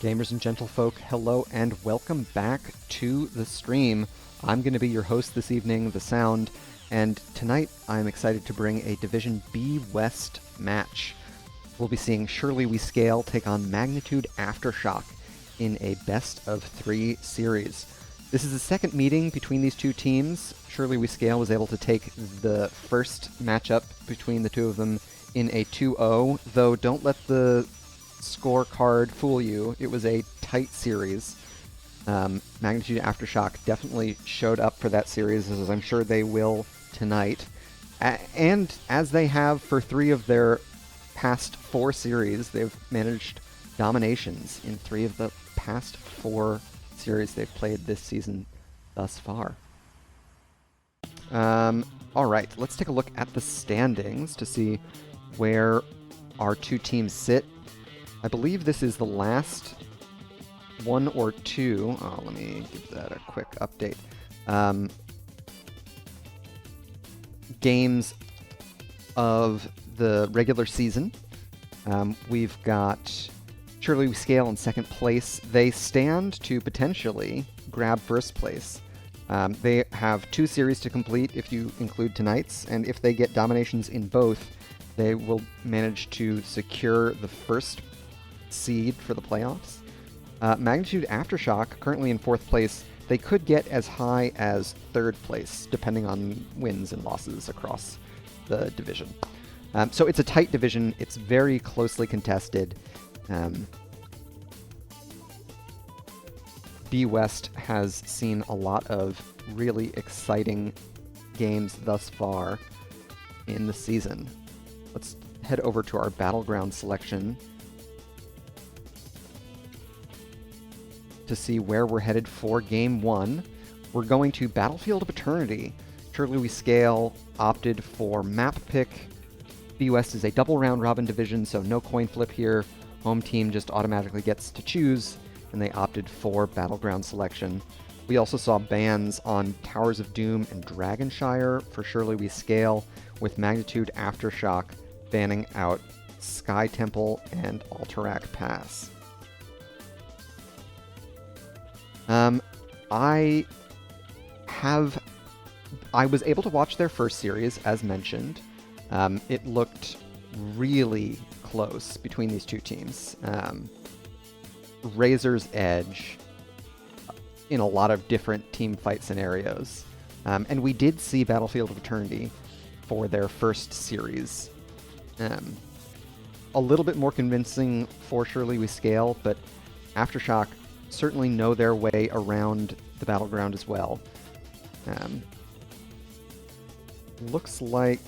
Gamers and gentlefolk, hello and welcome back to the stream. I'm going to be your host this evening, The Sound, and tonight I'm excited to bring a Division B West match. We'll be seeing Surely We Scale take on Magnitude Aftershock in a best-of-3 series. This is the second meeting between these two teams. Surely We Scale was able to take the first matchup between the two of them in a 2-0, though don't let the scorecard fool you. It was a tight series. Magnitude Aftershock definitely showed up for that series, as I'm sure they will tonight. And as they have for 3 of their past 4 series, they've managed dominations in 3 of the past 4 series they've played this season thus far. Alright, let's take a look at the standings to see where our two teams sit. I believe this is the last 1 or 2. Oh, let me give that a quick update. Games of the regular season. We've got Surely We Scale in second place. They stand to potentially grab first place. They have 2 series to complete if you include tonight's, and if they get dominations in both, they will manage to secure the first seed for the playoffs. Magnitude Aftershock, currently in 4th place, they could get as high as 3rd place, depending on wins and losses across the division. So it's a tight division. It's very closely contested. B West has seen a lot of really exciting games thus far in the season. Let's head over to our battleground selection to see where we're headed for Game 1. We're going to Battlefield of Eternity. Surely We Scale opted for map pick. B West is a double round robin division, so no coin flip here. Home team just automatically gets to choose, and they opted for battleground selection. We also saw bans on Towers of Doom and Dragonshire for Surely We Scale, with Magnitude Aftershock banning out Sky Temple and Alterac Pass. I was able to watch their first series, as mentioned. It looked really close between these two teams. Razor's edge in a lot of different team fight scenarios. And we did see Battlefield of Eternity for their first series. A little bit more convincing for Surely We Scale, but Aftershock certainly know their way around the battleground as well. Looks like,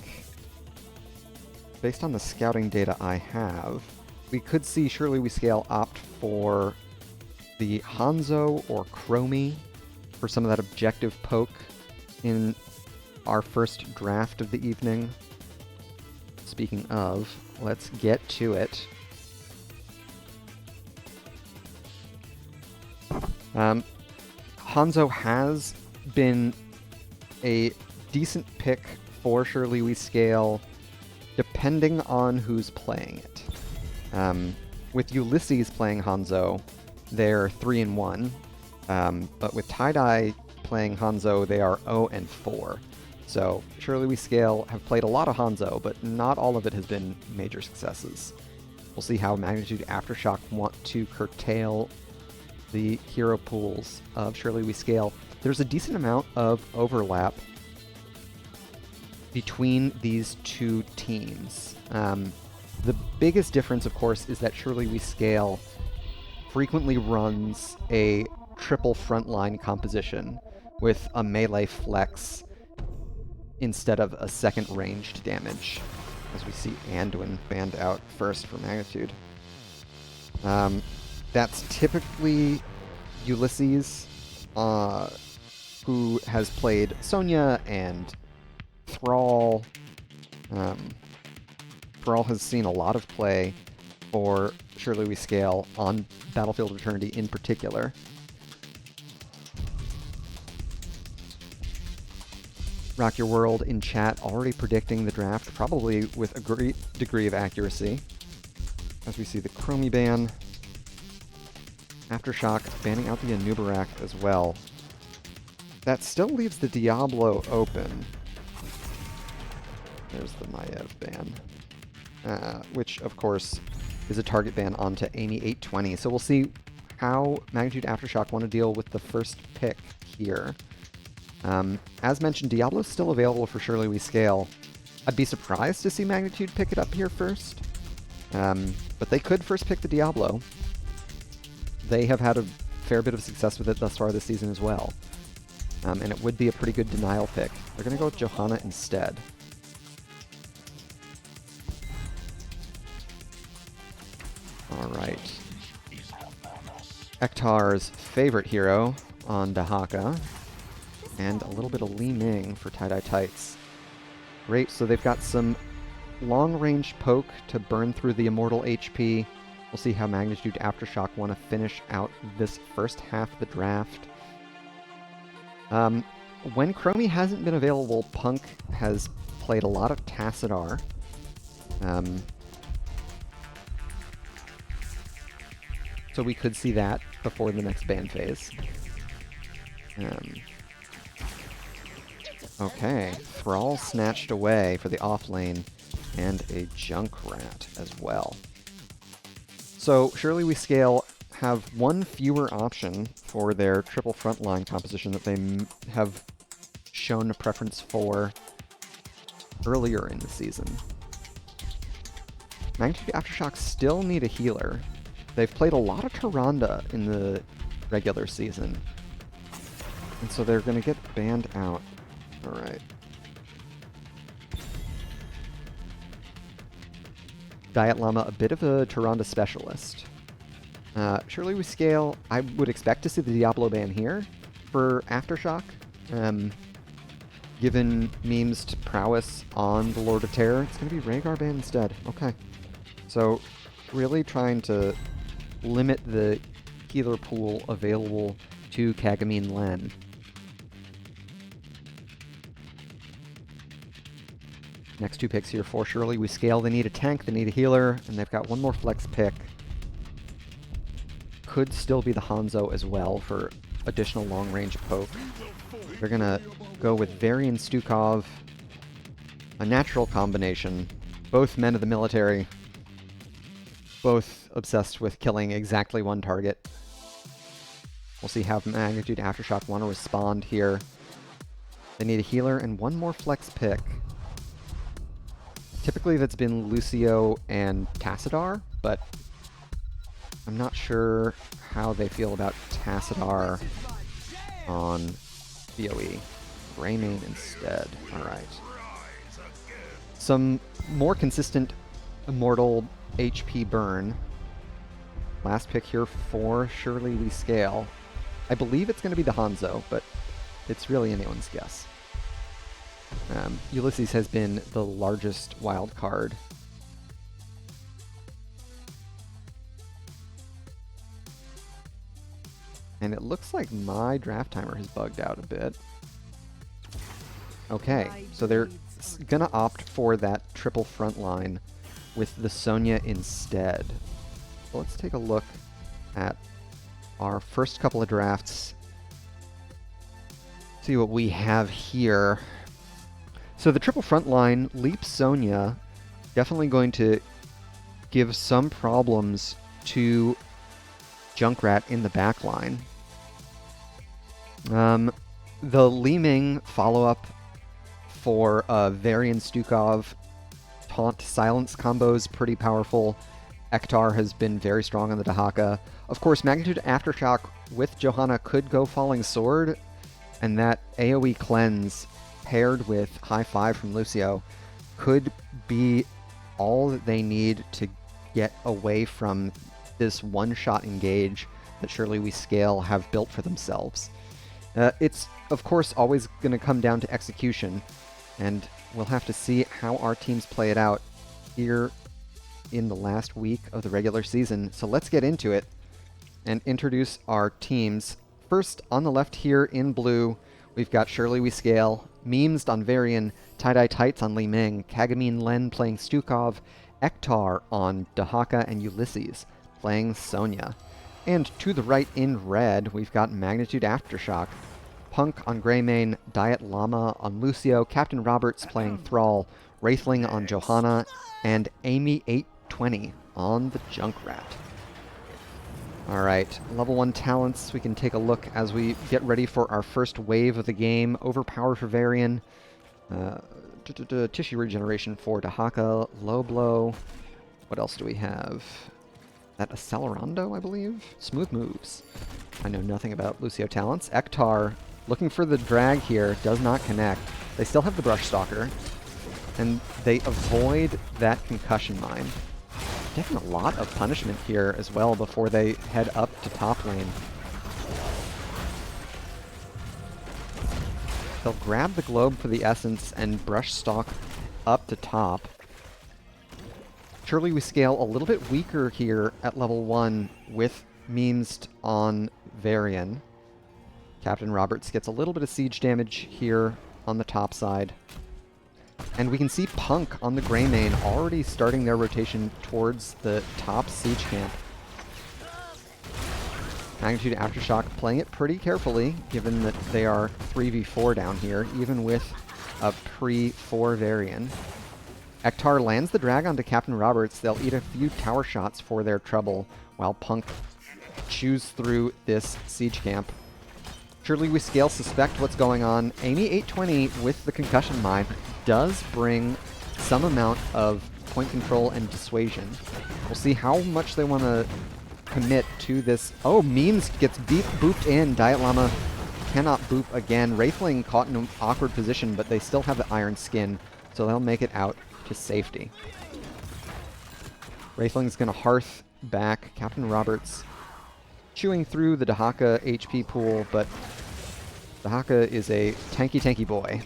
based on the scouting data I have, we could see Surely We Scale opt for the Hanzo or Chromie for some of that objective poke in our first draft of the evening. Speaking of, let's get to it. Hanzo has been a decent pick for Surely We Scale, depending on who's playing it. With Ulysses playing Hanzo, they're 3-1, but with Tie-Dye playing Hanzo, they are 0-4. So Surely We Scale have played a lot of Hanzo, but not all of it has been major successes. We'll see how Magnitude Aftershock want to curtail the hero pools of Surely We Scale. There's a decent amount of overlap between these two teams. The biggest difference, of course, is that Surely We Scale frequently runs a triple frontline composition with a melee flex instead of a second ranged damage, as we see Anduin banned out first for Magnitude. That's typically Ulysses, who has played Sonya and Thrall. Thrall has seen a lot of play for Surely We Scale on Battlefield of Eternity in particular. Rock Your World in chat already predicting the draft, probably with a great degree of accuracy. As we see the Chromie ban. Aftershock banning out the Anubarak as well. That still leaves the Diablo open. There's the Maiev ban. Which, of course, is a target ban onto Amy 820. So we'll see how Magnitude Aftershock want to deal with the first pick here. As mentioned, Diablo's still available for Surely We Scale. I'd be surprised to see Magnitude pick it up here first. But they could first pick the Diablo. They have had a fair bit of success with it thus far this season as well. And it would be a pretty good denial pick. They're going to go with Johanna instead. Alright. Ektar's favorite hero on Dahaka. And a little bit of Li Ming for Tie-Dye Tights. Great, so they've got some long-range poke to burn through the immortal HP. We'll see how Magnitude Aftershock want to finish out this first half of the draft. When Chromie hasn't been available, Punk has played a lot of Tassadar. So we could see that before the next ban phase. Okay, Thrall snatched away for the offlane, and a Junkrat as well. So Surely We Scale have one fewer option for their triple frontline composition that they have shown a preference for earlier in the season. Magnitude Aftershock still need a healer. They've played a lot of Tyrande in the regular season, and so they're going to get banned out. Alright. Diet Llama, a bit of a Tyrande specialist. Surely We Scale, I would expect to see the Diablo ban here for Aftershock. Given memes to prowess on the Lord of Terror, it's going to be Rhaegar ban instead. Okay. So, really trying to limit the healer pool available to Kagamine Len. Next two picks here for Surely We Scale. They need a tank, they need a healer, and they've got one more flex pick. Could still be the Hanzo as well for additional long-range poke. They're going to go with Varian Stukov, a natural combination. Both men of the military, both obsessed with killing exactly one target. We'll see how Magnitude Aftershock want to respond here. They need a healer and one more flex pick. Typically that's been Lucio and Tassadar, but I'm not sure how they feel about Tassadar on BOE. Greymane instead. Alright. Some more consistent immortal HP burn. Last pick here for Surely We Scale. I believe it's going to be the Hanzo, but it's really anyone's guess. Ulysses has been the largest wild card. And it looks like my draft timer has bugged out a bit. Okay, so they're gonna opt for that triple front line with the Sonya instead. So let's take a look at our first couple of drafts. See what we have here. So the triple front line, Leap Sonya, definitely going to give some problems to Junkrat in the back line. The Li Ming follow-up for Varian Stukov taunt silence combo is pretty powerful. Ektar has been very strong on the Dahaka. Of course, Magnitude Aftershock with Johanna could go Falling Sword, and that AoE cleanse paired with High Five from Lucio could be all that they need to get away from this one-shot engage that Surely We Scale have built for themselves. It's, of course, always going to come down to execution, and we'll have to see how our teams play it out here in the last week of the regular season. So let's get into it and introduce our teams. First, on the left here in blue, we've got Surely We Scale, Memes on Varian, Tie-Dye Tights on Li Ming, Kagamin Len playing Stukov, Ektar on Dahaka, and Ulysses playing Sonya. And to the right in red, we've got Magnitude Aftershock, Punk on Greymane, Diet Llama on Lucio, Captain Roberts playing Thrall, Wraithling on Johanna, and Amy 820 on the Junkrat. Alright, level 1 talents, we can take a look as we get ready for our first wave of the game. Overpower for Varian, Tissue Regeneration for Dahaka, Low Blow. What else do we have? That Accelerando, I believe? Smooth Moves. I know nothing about Lucio talents. Ektar, looking for the drag here, does not connect. They still have the Brush Stalker, and they avoid that Concussion Mine. Taking a lot of punishment here as well before they head up to top lane. They'll grab the Globe for the Essence and Brush Stalk up to top. Surely We Scale a little bit weaker here at level 1 with Memes on Varian. Captain Roberts gets a little bit of siege damage here on the top side. And we can see Punk on the Greymane already starting their rotation towards the top siege camp. Magnitude Aftershock playing it pretty carefully, given that they are 3v4 down here, even with a pre-4 Varian. Ektar lands the drag onto Captain Roberts. They'll eat a few tower shots for their trouble, while Punk chews through this siege camp. Surely We Scale suspect what's going on. Amy 820 with the Concussion Mine does bring some amount of point control and dissuasion. We'll see how much they want to commit to this. Oh, Memes gets booped in. Diet Llama cannot boop again. Wraithling caught in an awkward position, but they still have the Iron Skin, so they'll make it out to safety. Wraithling's going to Hearth back. Captain Roberts chewing through the Dahaka HP pool, but Dahaka is a tanky boy.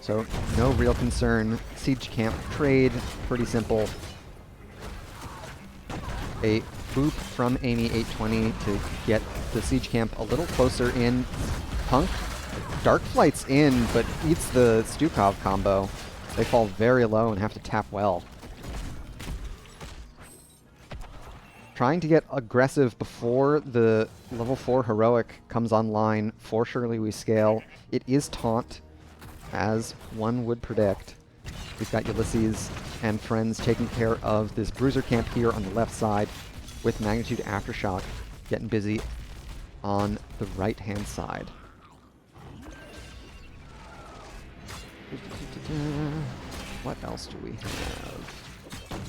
So no real concern. Siege camp trade, pretty simple. A boop from Amy 820 to get the siege camp a little closer in. Punk Dark Flight's in, but eats the Stukov combo. They fall very low and have to tap well. Trying to get aggressive before the level 4 Heroic comes online for Surely We Scale. It is taunt, as one would predict. We've got Ulysses and friends taking care of this Bruiser camp here on the left side, with Magnitude Aftershock getting busy on the right-hand side. What else do we have?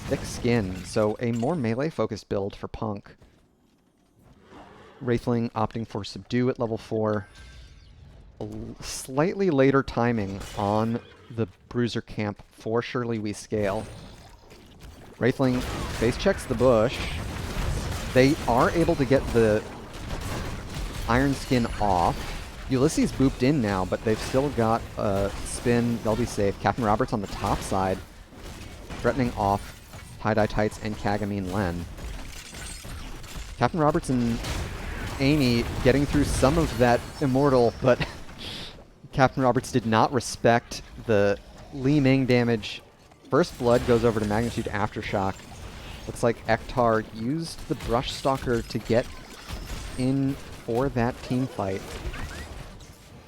Thick Skin, so a more melee-focused build for Punk. Wraithling opting for Subdue at level 4. Slightly later timing on the Bruiser camp for Surely We Scale. Wraithling face checks the bush. They are able to get the Iron Skin off. Ulysses booped in now, but they've still got a spin. They'll be safe. Captain Roberts on the top side, threatening off Tie-Dye Tights and Kagamin Len. Captain Roberts and Amy getting through some of that Immortal, but Captain Roberts did not respect the Li Ming damage. First Blood goes over to Magnitude Aftershock. Looks like Ektar used the Brush Stalker to get in for that team fight.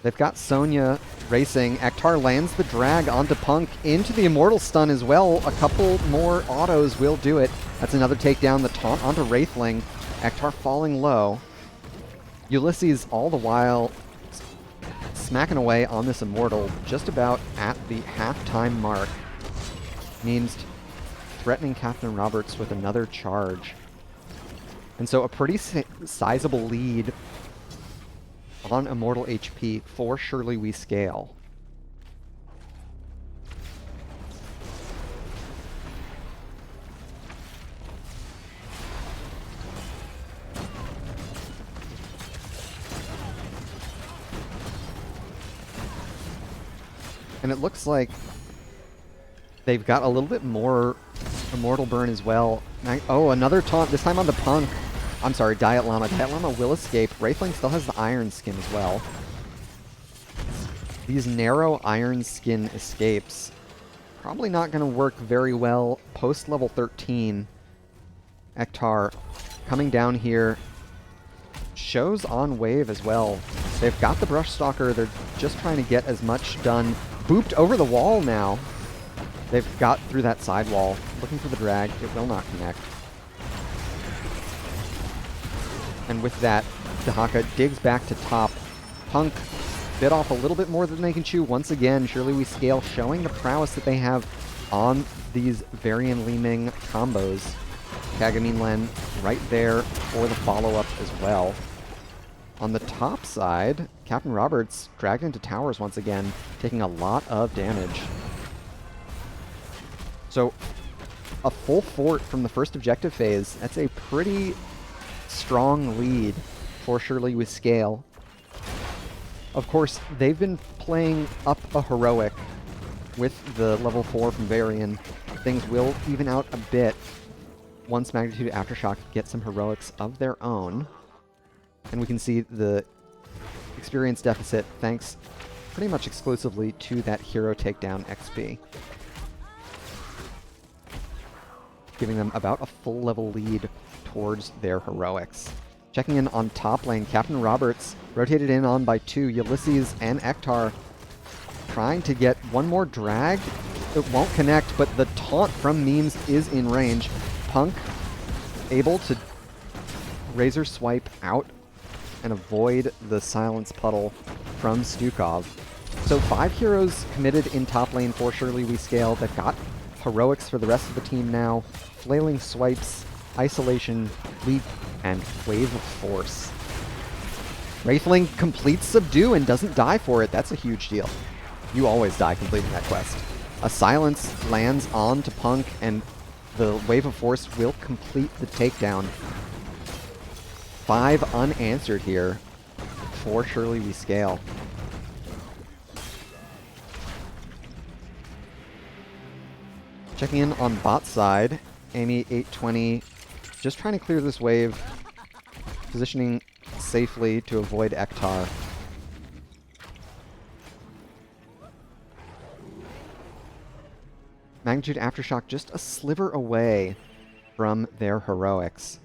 They've got Sonya racing. Ektar lands the drag onto Punk into the Immortal stun as well. A couple more autos will do it. That's another takedown. The taunt onto Wraithling. Ektar falling low. Ulysses all the while smacking away on this Immortal just about at the halftime mark. Means threatening Captain Roberts with another charge. And so a pretty sizable lead on Immortal HP for Surely We Scale. And it looks like they've got a little bit more Immortal Burn as well. Oh, another taunt, this time on the Punk. I'm sorry, Diet Llama. Diet Llama will escape. Wraithling still has the Iron Skin as well. These narrow Iron Skin escapes probably not going to work very well post level 13. Ektar coming down here. Shows on wave as well. They've got the Brush Stalker. They're just trying to get as much done. Booped over the wall now. They've got through that sidewall. Looking for the drag. It will not connect. And with that, Dahaka digs back to top. Punk bit off a little bit more than they can chew. Once again, Surely We Scale showing the prowess that they have on these Varian Li Ming combos. Kagamin Len right there for the follow-up as well. On the top side, Captain Roberts dragged into towers once again, taking a lot of damage. So, a full fort from the first objective phase. That's a pretty strong lead for Surely We Scale. Of course, they've been playing up a heroic with the level 4 from Varian. Things will even out a bit once Magnitude Aftershock gets some heroics of their own. And we can see the experience deficit thanks pretty much exclusively to that hero takedown XP. Giving them about a full level lead towards their heroics. Checking in on top lane, Captain Roberts rotated in on by 2. Ulysses and Ektar trying to get one more drag. It won't connect, but the taunt from Memes is in range. Punk able to Razor Swipe out and avoid the Silence Puddle from Stukov. So 5 heroes committed in top lane for Surely We Scale. They've got heroics for the rest of the team now. Flailing Swipes, Isolation, Leap, and Wave of Force. Wraithling completes Subdue and doesn't die for it. That's a huge deal. You always die completing that quest. A Silence lands on to Punk, and the Wave of Force will complete the takedown. 5 unanswered here for Surely We Scale. Checking in on bot side, Amy 820 just trying to clear this wave, positioning safely to avoid Ektar. Magnitude Aftershock just a sliver away from their heroics.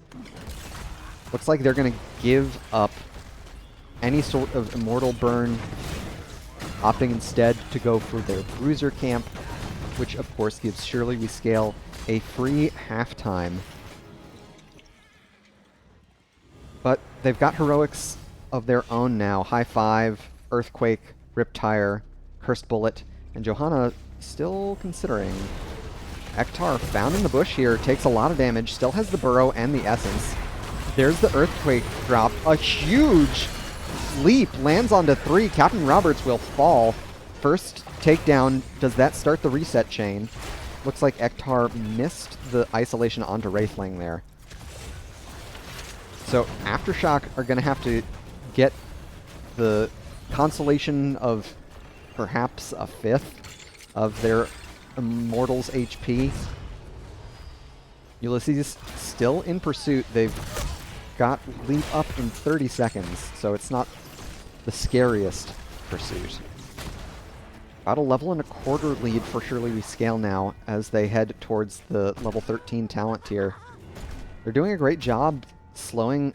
Looks like they're going to give up any sort of Immortal Burn, opting instead to go for their Bruiser Camp, which of course gives Surely We Scale a free halftime. But they've got heroics of their own now. High Five, Earthquake, Riptire, Cursed Bullet, and Johanna still considering. Ektar found in the bush here, takes a lot of damage, still has the Burrow and the Essence. There's the Earthquake drop. A huge leap lands onto 3. Captain Roberts will fall. First takedown, does that start the reset chain? Looks like Ektar missed the isolation onto Wraithling there. So Aftershock are going to have to get the consolation of perhaps a 5th of their Immortals HP. Ulysses still in pursuit. They've got leap up in 30 seconds, so it's not the scariest pursuit. About a level and a quarter lead for Surely We Scale now as they head towards the level 13 talent tier. They're doing a great job slowing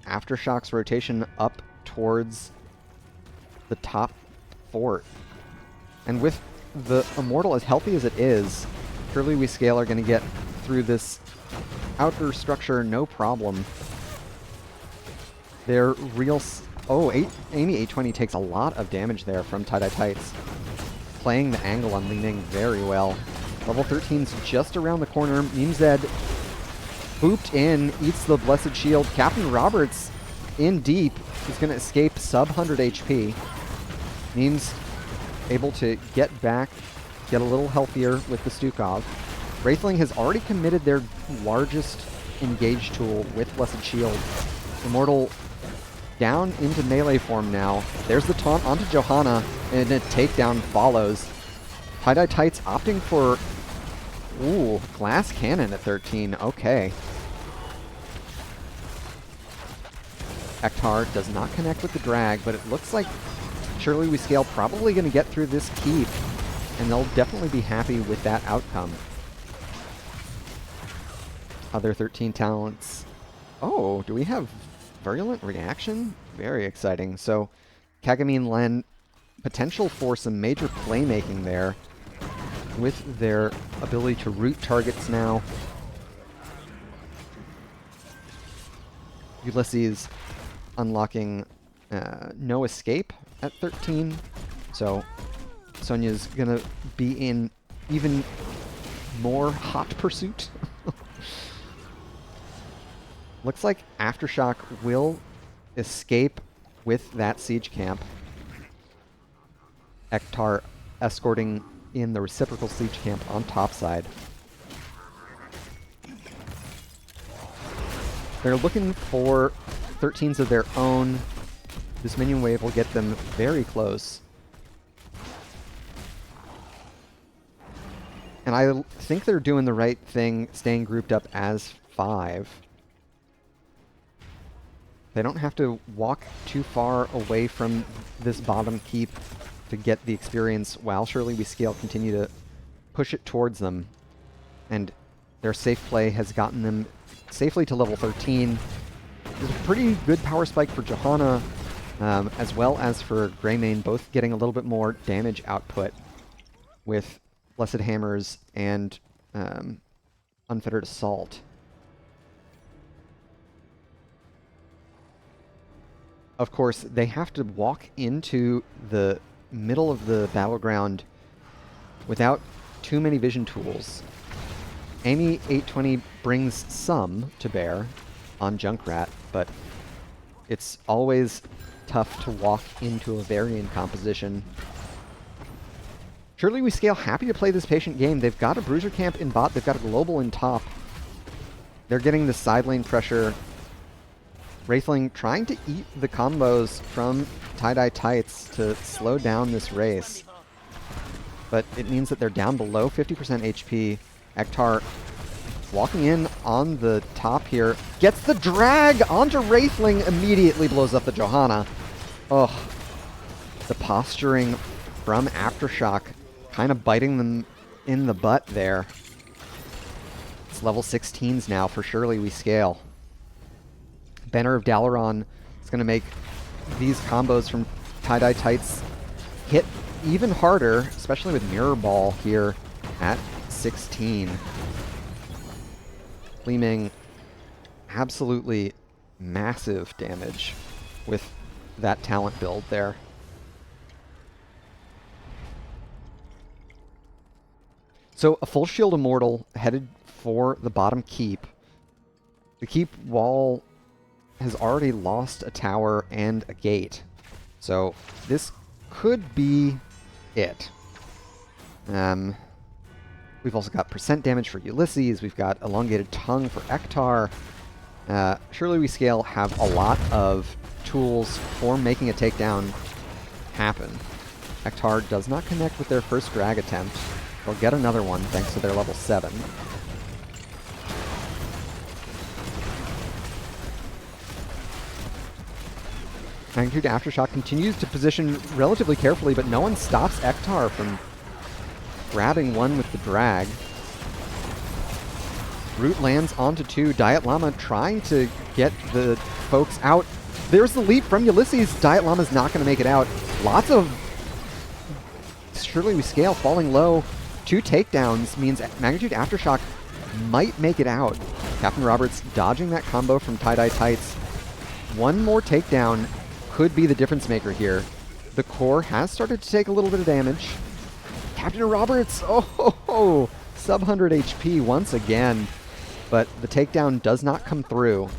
Aftershock's rotation up towards the top fort. And with the Immortal as healthy as it is, Surely We Scale are going to get through this outer structure no problem. Their real... Amy 820 takes a lot of damage there from Tie-Dye Tights. Playing the angle on Li Ming very well. Level 13's just around the corner. Memezed booped in, eats the Blessed Shield. Captain Roberts in deep. He's going to escape sub 100 HP. Memes able to get back, get a little healthier with the Stukov. Wraithling has already committed their largest engage tool with Blessed Shield. Immortal down into melee form now. There's the taunt onto Johanna, and a takedown follows. Tie-Dye Tights opting for... Ooh, Glass Cannon at 13. Okay. Ektar does not connect with the drag, but it looks like Surely We Scale probably going to get through this keep, and they'll definitely be happy with that outcome. Other 13 talents. Oh, do we have Virulent Reaction? Very exciting. So, Kagami Len, potential for some major playmaking there with their ability to root targets now. Ulysses unlocking No Escape at 13. So Sonya's gonna be in even more hot pursuit. Looks like Aftershock will escape with that siege camp. Ektar escorting in the reciprocal siege camp on topside. They're looking for 13s of their own. This minion wave will get them very close. And I think they're doing the right thing, staying grouped up as 5. They don't have to walk too far away from this bottom keep to get the experience, while Surely We Scale continue to push it towards them. And their safe play has gotten them safely to level 13. There's a pretty good power spike for Johanna, as well as for Greymane, both getting a little bit more damage output with Blessed Hammers and Unfettered Assault. Of course, they have to walk into the middle of the battleground without too many vision tools. Amy 820 brings some to bear on Junkrat, but it's always tough to walk into a Varian composition. Surely We Scale happy to play this patient game. They've got a Bruiser camp in bot, they've got a global in top. They're getting the side lane pressure. Wraithling trying to eat the combos from Tie-Dye Tights to slow down this race. But it means that they're down below 50% HP. Ektar walking in on the top here. Gets the drag onto Wraithling, immediately blows up the Johanna. Oh, the posturing from Aftershock kind of biting them in the butt there. It's level 16s now for Surely We Scale. Banner of Dalaran is going to make these combos from Tie-Dye Tights hit even harder, especially with Mirror Ball here at 16. Gleaming absolutely massive damage with that talent build there. So a full shield Immortal headed for the bottom keep. The keep wall has already lost a tower and a gate. So this could be it. We've also got percent damage for Ulysses. We've got elongated tongue for Ektar. Surely We Scale have a lot of tools for making a takedown happen. Ektar does not connect with their first drag attempt. They'll get another one thanks to their level 7. Magnitude Aftershock continues to position relatively carefully, but no one stops Ektar from grabbing one with the drag. Root lands onto 2. Diet Llama trying to get the folks out. There's the leap from Ulysses. Diet Llama's not going to make it out. Lots of Surely We Scale falling low. 2 takedowns means Magnitude Aftershock might make it out. Captain Roberts dodging that combo from Tie-Dye Tights. One more takedown could be the difference maker here. The core has started to take a little bit of damage. Captain Roberts, oh, sub 100 HP once again, but the takedown does not come through.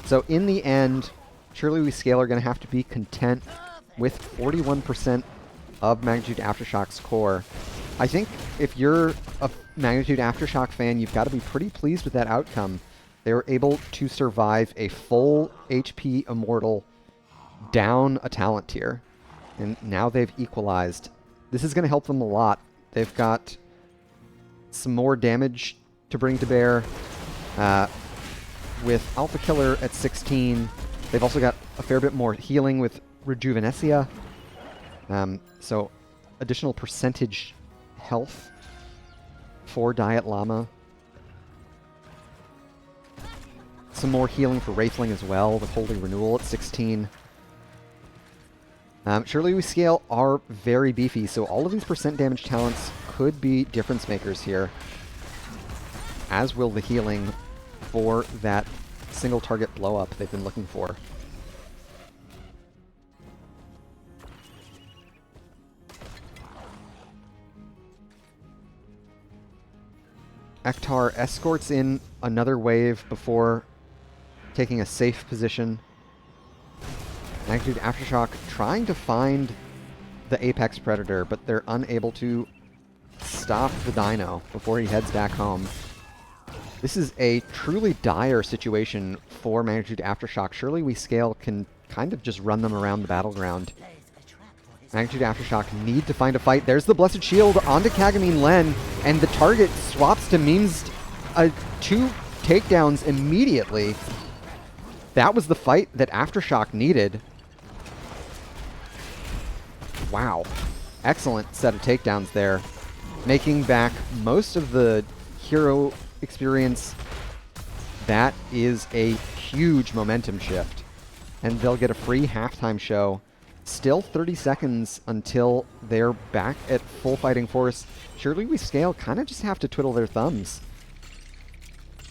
So in the end, Surely We Scale are going to have to be content with 41% of Magnitude Aftershock's core. I think if you're a Magnitude Aftershock fan, you've got to be pretty pleased with that outcome. They were able to survive a full HP Immortal down a talent tier, and now they've equalized. This is going to help them a lot, They've got some more damage to bring to bear. With Alpha Killer at 16, they've also got a fair bit more healing with Rejuvenecia. So additional percentage health for Diet Llama. Some more healing for Wraithling as well with Holy Renewal at 16. Surely We Scale are very beefy, so all of these percent damage talents could be difference makers here, as will the healing for that single target blow up they've been looking for. Ektar escorts in another wave before taking a safe position. Magnitude Aftershock trying to find the Apex Predator, but they're unable to stop the Dino before he heads back home. This is a truly dire situation for Magnitude Aftershock. Surely We Scale can kind of just run them around the battleground. Magnitude Aftershock need to find a fight. There's the Blessed Shield onto Kagamine Len, and the target swaps to Memes. 2 takedowns immediately. That was the fight that Aftershock needed. Wow. Excellent set of takedowns there. Making back most of the hero experience. That is a huge momentum shift. And they'll get a free halftime show. Still 30 seconds until they're back at full fighting force. Surely We Scale kind of just have to twiddle their thumbs.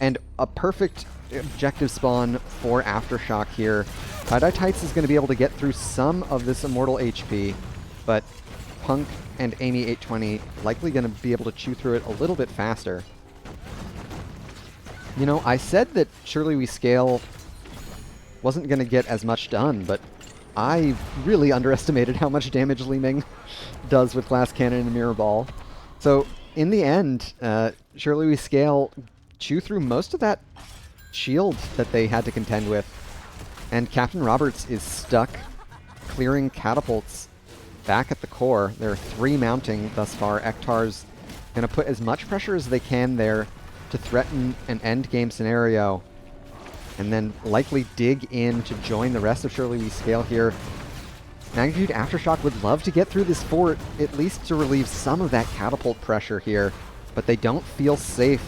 And a perfect objective spawn for Aftershock here. Tie-Dye Tights is going to be able to get through some of this Immortal HP, but Punk and Amy 820 likely going to be able to chew through it a little bit faster. You know, I said that Surely We Scale wasn't going to get as much done, but I really underestimated how much damage Li Ming does with Glass Cannon and Mirror Ball. So, in the end, Surely We Scale chew through most of that shield that they had to contend with. And Captain Roberts is stuck clearing catapults back at the core. There are 3 mounting thus far. Ektar's going to put as much pressure as they can there to threaten an end-game scenario, and then likely dig in to join the rest of Surely We Scale here. Magnitude Aftershock would love to get through this fort, at least to relieve some of that catapult pressure here, but they don't feel safe.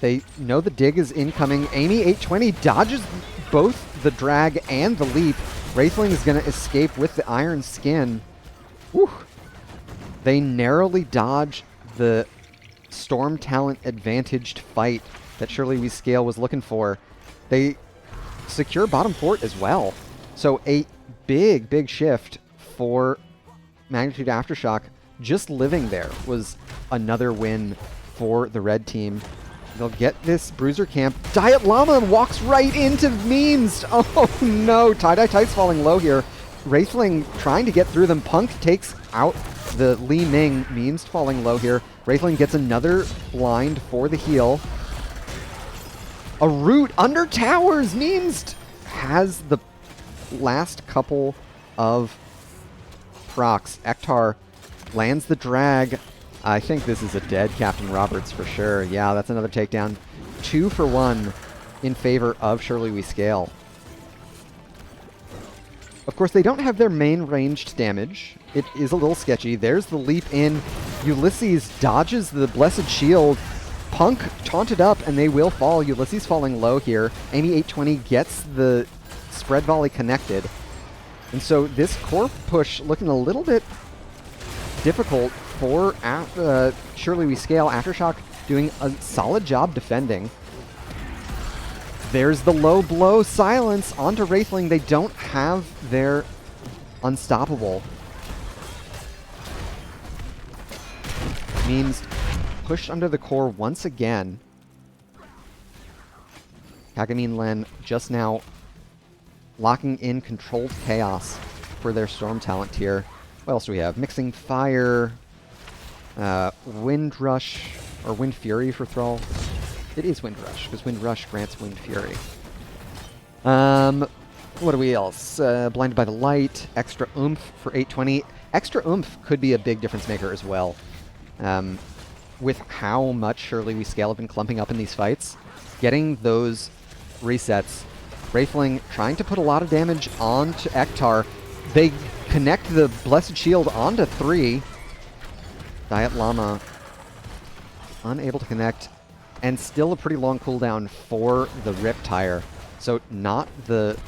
They know the dig is incoming. Amy 820 dodges both the drag and the leap. Wraithling is going to escape with the iron skin. Whew. They narrowly dodge the Storm Talent advantaged fight that Surely We Scale was looking for. They secure bottom fort as well. So a big, big shift for Magnitude Aftershock. Just living there was another win for the red team. They'll get this Bruiser Camp. Diet Llama walks right into Memes. Oh no, Tie-Dye Tights falling low here. Wraithling trying to get through them. Punk takes out the Li Ming. Memes falling low here. Wraithling gets another blind for the heal. A root under towers. Memes has the last couple of procs. Ektar lands the drag. I think this is a dead Captain Roberts for sure. Yeah, that's another takedown. 2 for 1 in favor of Surely We Scale. Of course, they don't have their main ranged damage. It is a little sketchy. There's the leap in. Ulysses dodges the Blessed Shield. Punk taunted up, and they will fall. Ulysses falling low here. Amy 820 gets the spread volley connected. And so this core push looking a little bit difficult for Surely We Scale. Aftershock doing a solid job defending. There's the low blow. Silence onto Wraithling. They don't have their unstoppable. Memes pushed under the core once again. Kagamine Len just now locking in Controlled Chaos for their Storm Talent tier. What else do we have? Mixing Fire, Wind Rush, or Wind Fury for Thrall. It is Wind Rush, because Wind Rush grants Wind Fury. What do we else? Blinded by the Light, Extra Oomph for 820. Extra Oomph could be a big difference maker as well. With how much Surely We Scale have been clumping up in these fights, getting those resets, Wraithling trying to put a lot of damage onto Ektar. They connect the Blessed Shield onto 3. Diet Llama unable to connect, and still a pretty long cooldown for the Riptire. So not the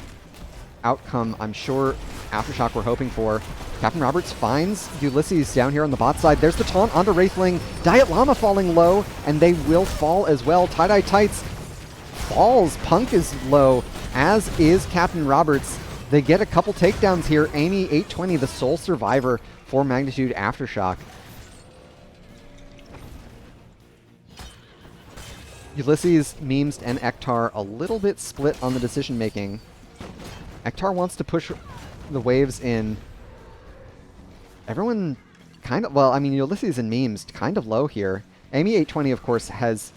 outcome I'm sure Aftershock were hoping for. Captain Roberts finds Ulysses down here on the bot side. There's the taunt onto Wraithling. Diet Llama falling low, and they will fall as well. Tie-Dye Tights falls. Punk is low, as is Captain Roberts. They get a couple takedowns here. Amy 820, the sole survivor for Magnitude Aftershock. Ulysses, Memes, and Ektar a little bit split on the decision making. Ektar wants to push the waves in. Everyone kind of, well, I mean, Ulysses and Memes kind of low here. Amy 820, of course, has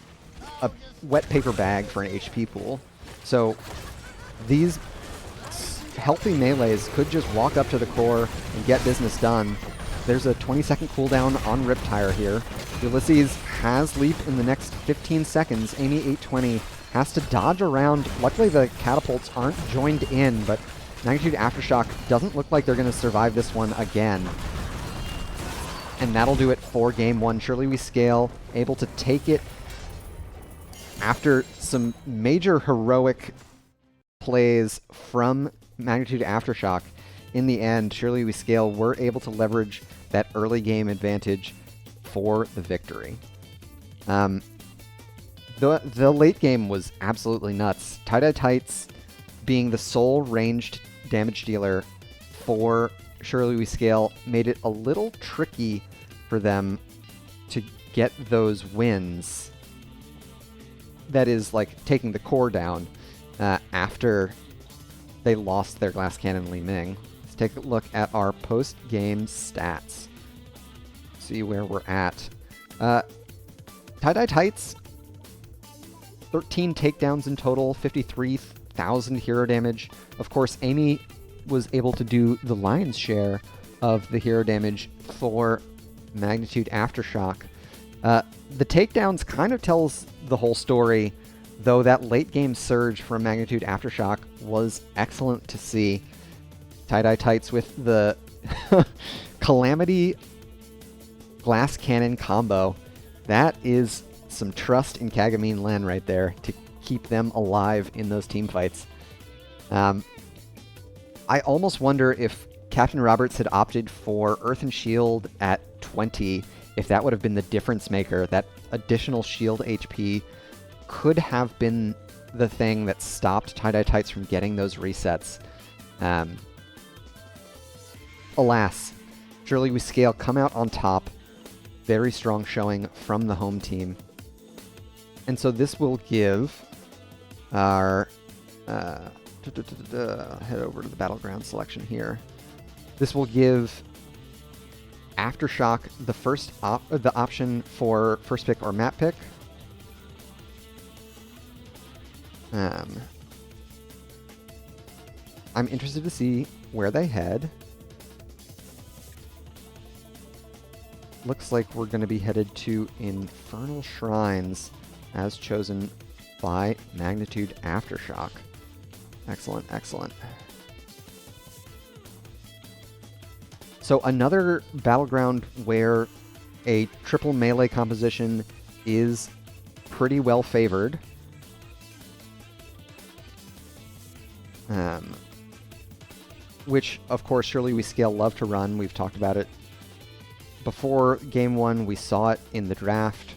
a wet paper bag for an HP pool. So these healthy melees could just walk up to the core and get business done. There's a 20-second cooldown on Riptire here. Ulysses has leap in the next 15 seconds. Amy 820 has to dodge around. Luckily, the catapults aren't joined in, but Magnitude Aftershock doesn't look like they're going to survive this one again. And that'll do it for game one. Surely We Scale able to take it after some major heroic plays from Magnitude Aftershock. In the end, Surely We Scale were able to leverage that early game advantage for the victory. The late game was absolutely nuts. Tie-Dye Tights being the sole ranged damage dealer for Surely We Scale made it a little tricky for them to get those wins. That is, like, taking the core down after they lost their Glass Cannon Li Ming. Let's take a look at our post-game stats. See where we're at. Tie-Dye Tights, 13 takedowns in total, 53,000 hero damage. Of course, Amy was able to do the lion's share of the hero damage for Magnitude Aftershock. The takedowns kind of tells the whole story, though that late game surge from Magnitude Aftershock was excellent to see. Tie-Dye Tights with the Calamity Glass Cannon combo. That is some trust in Kagamine Len right there to keep them alive in those team fights. I almost wonder if Captain Roberts had opted for Earth and Shield at 20, if that would have been the difference maker. That additional shield HP could have been the thing that stopped Tie-Dye Tights from getting those resets. Alas, Surely We Scale come out on top. Very strong showing from the home team. And so this will give our... head over to the Battleground selection here. This will give Aftershock the first the option for first pick or map pick. I'm interested to see where they head. Looks like we're going to be headed to Infernal Shrines as chosen by Magnitude Aftershock. Excellent, excellent. So another battleground where a triple melee composition is pretty well favored. Which, of course, Surely We Scale love to run. We've talked about it before game one. We saw it in the draft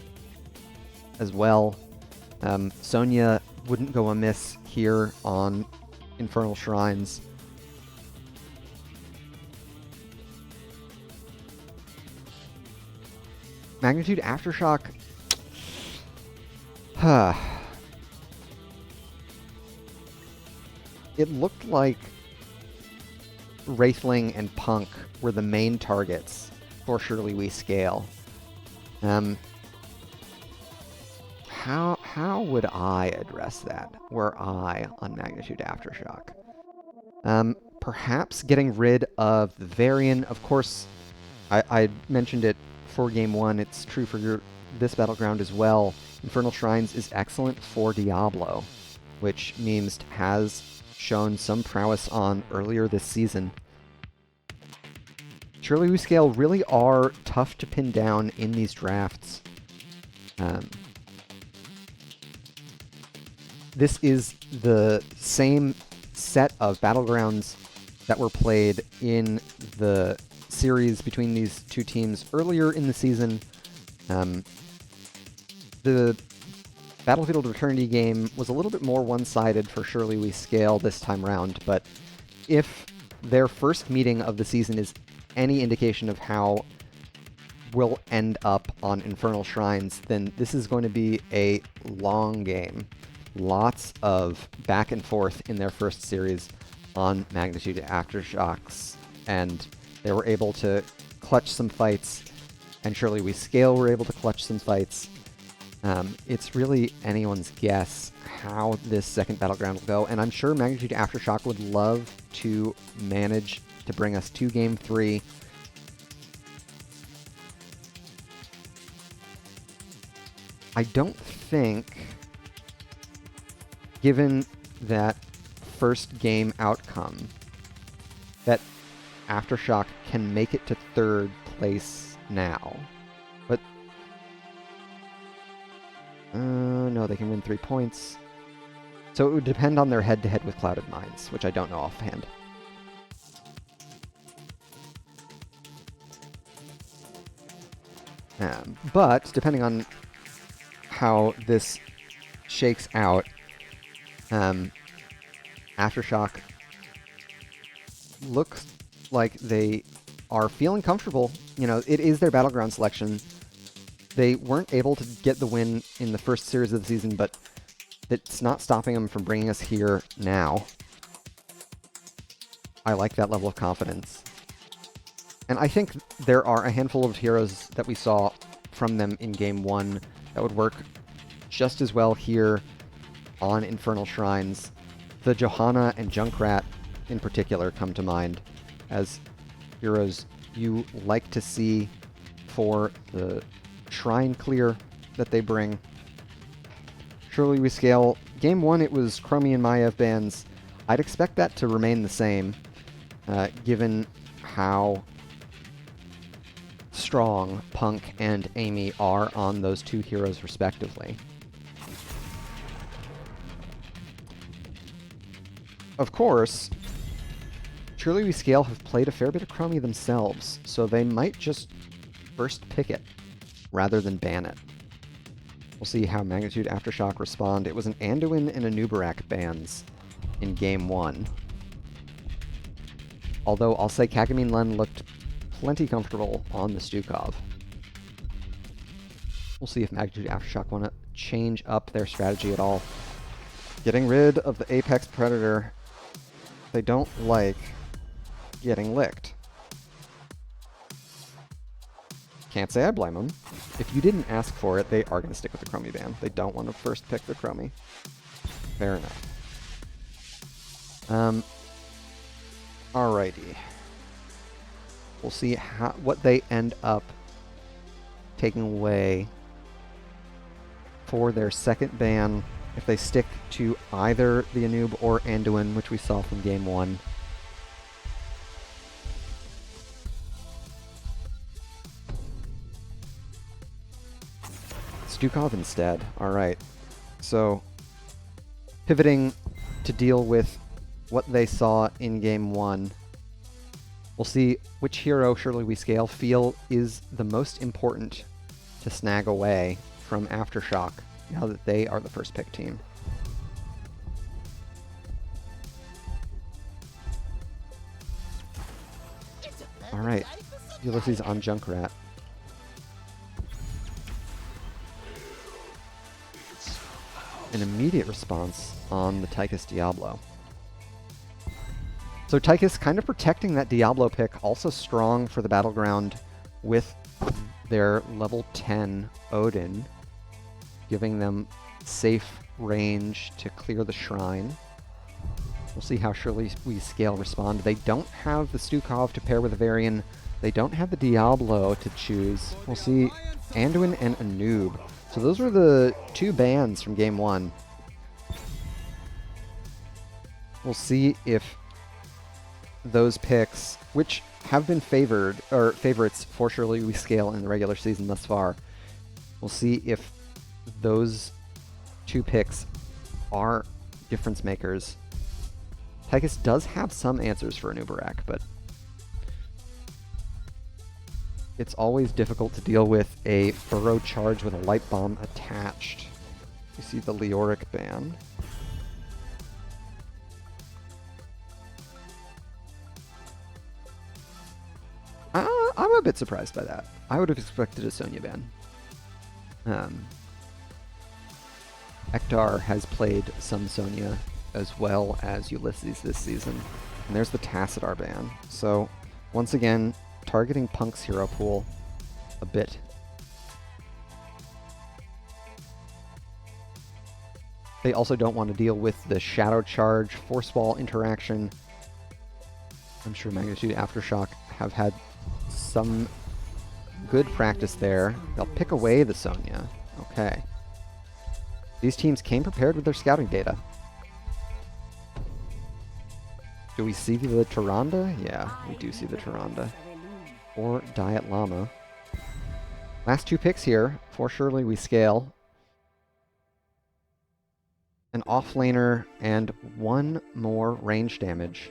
as well. Sonya wouldn't go amiss here on Infernal Shrines. Magnitude Aftershock. It looked like Wraithling and Punk were the main targets for Surely We Scale. How would I address that were I on Magnitude Aftershock? Perhaps getting rid of the Varian. Of course, I mentioned it for Game 1, it's true for this battleground as well. Infernal Shrines is excellent for Diablo, which Memes has shown some prowess on earlier this season. Surely We Scale really are tough to pin down in these drafts. This is the same set of battlegrounds that were played in the series between these two teams earlier in the season. The Battlefield of Eternity game was a little bit more one-sided for Surely We Scale this time around, but if their first meeting of the season is any indication of how we'll end up on Infernal Shrines, then this is going to be a long game. Lots of back and forth in their first series on Magnitude Aftershocks, and they were able to clutch some fights, and Surely We Scale were able to clutch some fights. It's really anyone's guess how this second battleground will go, and I'm sure Magnitude Aftershock would love to manage to bring us to Game 3. I don't think, given that first game outcome, that Aftershock can make it to third place now. But no, they can win 3 points. So it would depend on their head-to-head with Clouded Minds, which I don't know offhand. But depending on how this shakes out, Aftershock looks like they are feeling comfortable. You know, it is their battleground selection. They weren't able to get the win in the first series of the season, but it's not stopping them from bringing us here now. I like that level of confidence. And I think there are a handful of heroes that we saw from them in Game 1 that would work just as well here on Infernal Shrines. The Johanna and Junkrat in particular come to mind as heroes you like to see for the shrine clear that they bring. Surely We Scale, Game 1 it was Chromie and Maiev bans. I'd expect that to remain the same, given how strong Punk and Amy are on those two heroes respectively. Of course, Surely We Scale have played a fair bit of Chromie themselves, so they might just first pick it rather than ban it. We'll see how Magnitude Aftershock respond. It was an Anduin and a Nubarak bans in Game 1. Although I'll say Kagami Len looked plenty comfortable on the Stukov. We'll see if Magnitude Aftershock want to change up their strategy at all. Getting rid of the Apex Predator. They don't like getting licked. Can't say I blame them. If you didn't ask for it, they are going to stick with the Chromie ban. They don't want to first pick the Chromie. Fair enough. Alrighty. We'll see what they end up taking away for their second ban, if they stick to either the Anub or Anduin, which we saw from Game 1. Stukov instead. Alright. So, pivoting to deal with what they saw in Game 1, we'll see which hero Surely We Scale feel is the most important to snag away from Aftershock now that they are the first pick team. Alright, Ulysses on Junkrat. An immediate response on the Tychus Diablo. So Tychus kind of protecting that Diablo pick, also strong for the battleground with their level 10 Odin, giving them safe range to clear the shrine. We'll see how Surely We Scale respond. They don't have the Stukov to pair with a Varian, They don't have the Diablo to choose. We'll see Anduin and Anub. So those were the two bans from game 1. We'll see if those picks, which have been favored, or favorites for Surely We Scale in the regular season thus far, we'll see if those two picks are difference makers. Tychus does have some answers for Anubarak, but it's always difficult to deal with a Burrow charge with a light bomb attached. You see the Leoric ban. I'm a bit surprised by that. I would have expected a Sonya ban. Ektar has played some Sonya as well as Ulysses this season. And there's the Tassadar ban. So, once again, targeting Punk's hero pool a bit. They also don't want to deal with the Shadow Charge, Force Wall interaction. I'm sure Magnitude Aftershock have had some good practice there. They'll pick away the Sonya. Okay. These teams came prepared with their scouting data. Do we see the Tyrande? Yeah, we do see the Tyrande. Or Diet Llama. Last two picks here. For Surely We Scale. An offlaner and one more range damage.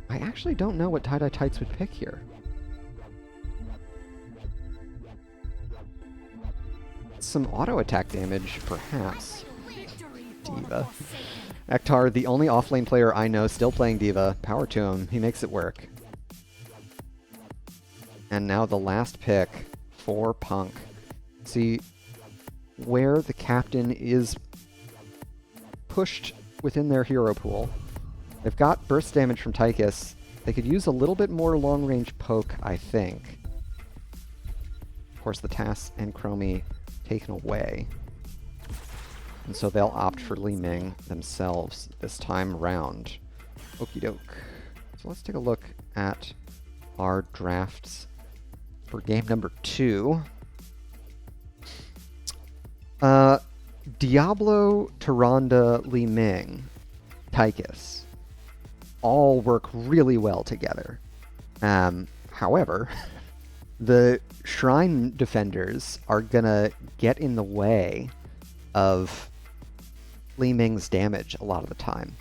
I actually don't know what Tie-Dye Tights would pick here. Some auto attack damage, perhaps. D.Va. Ektar, the only offlane player I know still playing D.Va. Power to him. He makes it work. And now the last pick for Punk. See where the captain is pushed within their hero pool. They've got burst damage from Tychus. They could use a little bit more long-range poke, I think. Of course, the Tass and Chromie taken away. And so they'll opt for Li Ming themselves this time round. Okie doke. So let's take a look at our drafts for game number 2. Diablo, Tyrande, Li Ming, Tychus all work really well together. However, the Shrine Defenders are gonna get in the way of Li Ming's damage a lot of the time.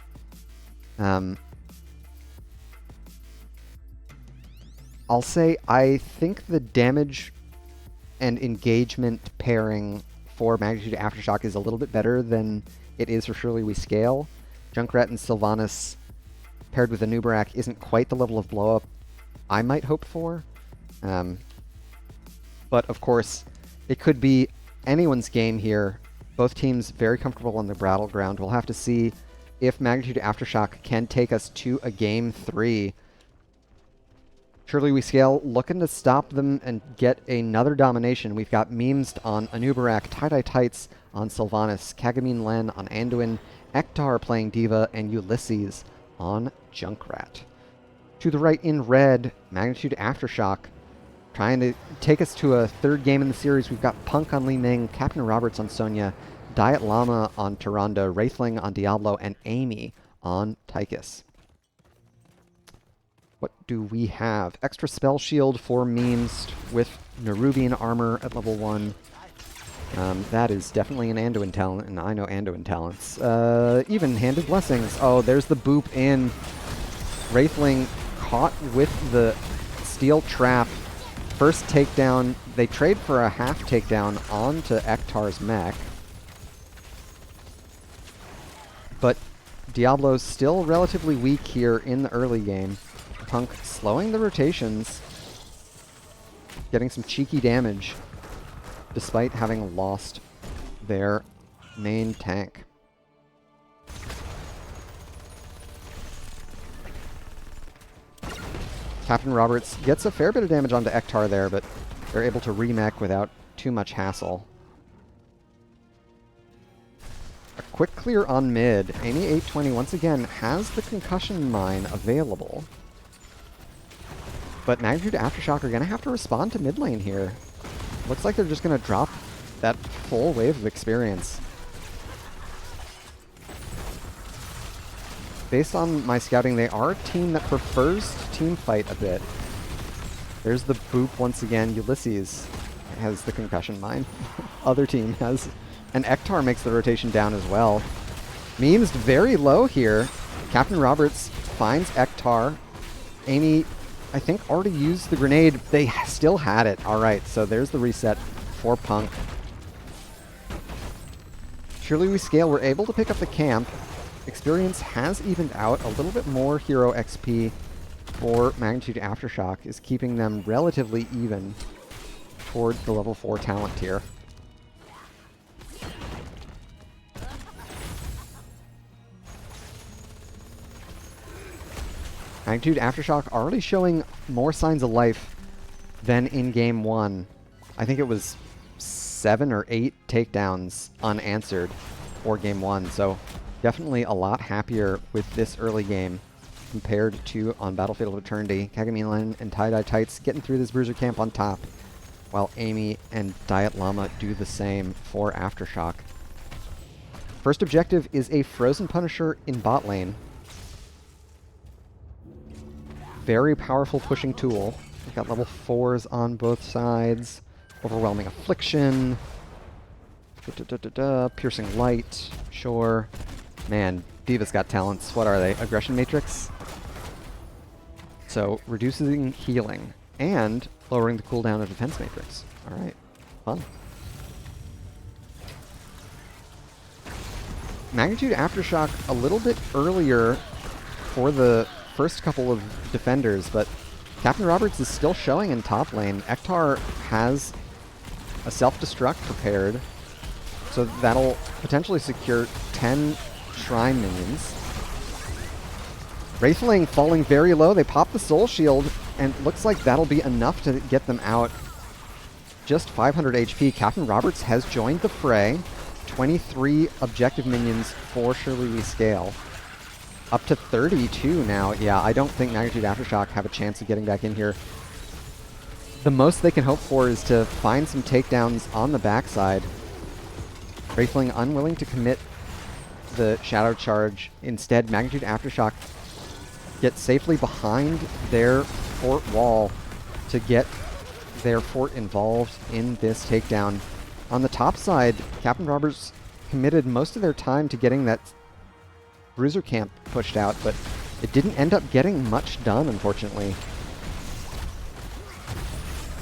I'll say I think the damage and engagement pairing for Magnitude Aftershock is a little bit better than it is for Surely We Scale. Junkrat and Sylvanas paired with Anubarak isn't quite the level of blow-up I might hope for. But of course, it could be anyone's game here. Both teams very comfortable on the battleground. We'll have to see if Magnitude Aftershock can take us to a game 3. Surely We Scale looking to stop them and get another domination. We've got memes on Anubarak, Tie-Dye Tights on Sylvanas, Kagami Len on Anduin, Ektar playing D.Va, and Ulysses on Junkrat. To the right in red, Magnitude Aftershock trying to take us to a third game in the series. We've got Punk on Li Ming, Captain Roberts on Sonya, Diet Llama on Tyrande, Wraithling on Diablo, and Amy on Tychus. What do we have? Extra Spell Shield for memes with Nerubian armor at level 1. That is definitely an Anduin talent, and I know Anduin talents. Even-handed Blessings. Oh, there's the boop in. Wraithling caught with the Steel Trap. First takedown. They trade for a half takedown onto Ektar's mech. But Diablo's still relatively weak here in the early game. Punk slowing the rotations, getting some cheeky damage, despite having lost their main tank. Captain Roberts gets a fair bit of damage onto Ektar there, but they're able to remech without too much hassle. A quick clear on mid. Amy 820 once again has the concussion mine available. But Magnitude Aftershock are going to have to respond to mid lane here. Looks like they're just going to drop that full wave of experience. Based on my scouting, they are a team that prefers to team fight a bit. There's the boop once again. Ulysses has the concussion mine. Other team has. And Ektar makes the rotation down as well. Meme's very low here. Captain Roberts finds Ektar. Amy, I think, already used the grenade. They still had it. All right, so there's the reset for Punk. Surely we scale. We're able to pick up the camp. Experience has evened out. A little bit more hero XP for Magnitude Aftershock is keeping them relatively even toward the level 4 talent tier. Magnitude Aftershock already showing more signs of life than in Game 1. I think it was 7 or 8 takedowns unanswered for Game 1, so definitely a lot happier with this early game compared to on Battlefield of Eternity. Kagamilan and Tie-Dye Tights getting through this bruiser camp on top, while Amy and Diet Llama do the same for Aftershock. First objective is a Frozen Punisher in bot lane. Very powerful pushing tool. We've got level 4s on both sides. Overwhelming Affliction. Piercing Light. Sure. Man, D.Va's got talents. What are they? Aggression Matrix? So, reducing healing and lowering the cooldown of Defense Matrix. Alright. Fun. Magnitude Aftershock a little bit earlier for the first couple of defenders, but Captain Roberts is still showing in top lane. Ektar has a self-destruct prepared, so that'll potentially secure 10 Shrine minions. Wraithling falling very low. They pop the Soul Shield, and looks like that'll be enough to get them out. Just 500 HP. Captain Roberts has joined the fray. 23 objective minions for Surely We Scale. Up to 32 now. Yeah, I don't think Magnitude Aftershock have a chance of getting back in here. The most they can hope for is to find some takedowns on the backside. Wraithling unwilling to commit the Shadow Charge. Instead, Magnitude Aftershock gets safely behind their fort wall to get their fort involved in this takedown. On the top side, Captain Roberts committed most of their time to getting that Bruiser camp pushed out, but it didn't end up getting much done, unfortunately.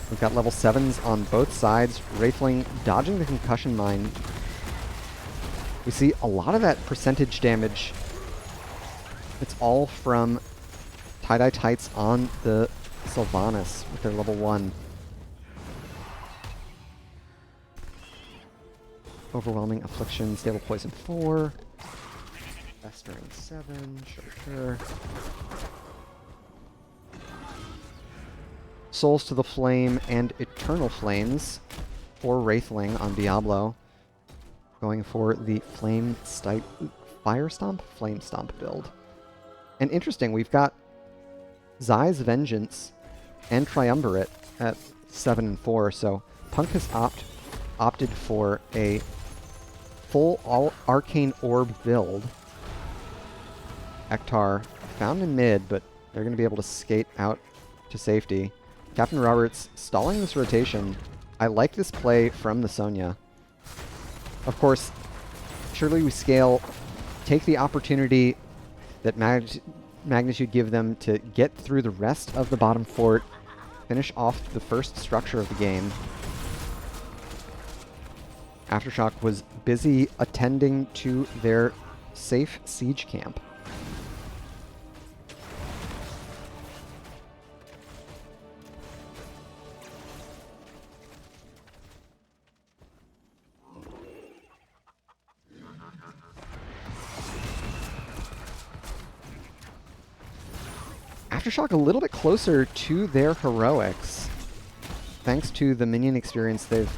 We've got level 7s on both sides. Wraithling dodging the concussion mine. We see a lot of that percentage damage. It's all from Tie-Dye Tights on the Sylvanas with their level 1. Overwhelming Affliction, Stable Poison 4. Festering 7, sure. Souls to the Flame and Eternal Flames for Wraithling on Diablo. Going for the Fire Stomp? Flame Stomp build. And interesting, we've got Zai's Vengeance and Triumvirate at 7 and 4, so Punk has opted for a full Arcane Orb build. Ektar found in mid, but they're going to be able to skate out to safety. Captain Roberts stalling this rotation. I like this play from the Sonya. Of course, Surely We Scale take the opportunity that Magnitude give them to get through the rest of the bottom fort, finish off the first structure of the game. Aftershock was busy attending to their safe siege camp. Aftershock a little bit closer to their heroics, thanks to the minion experience they've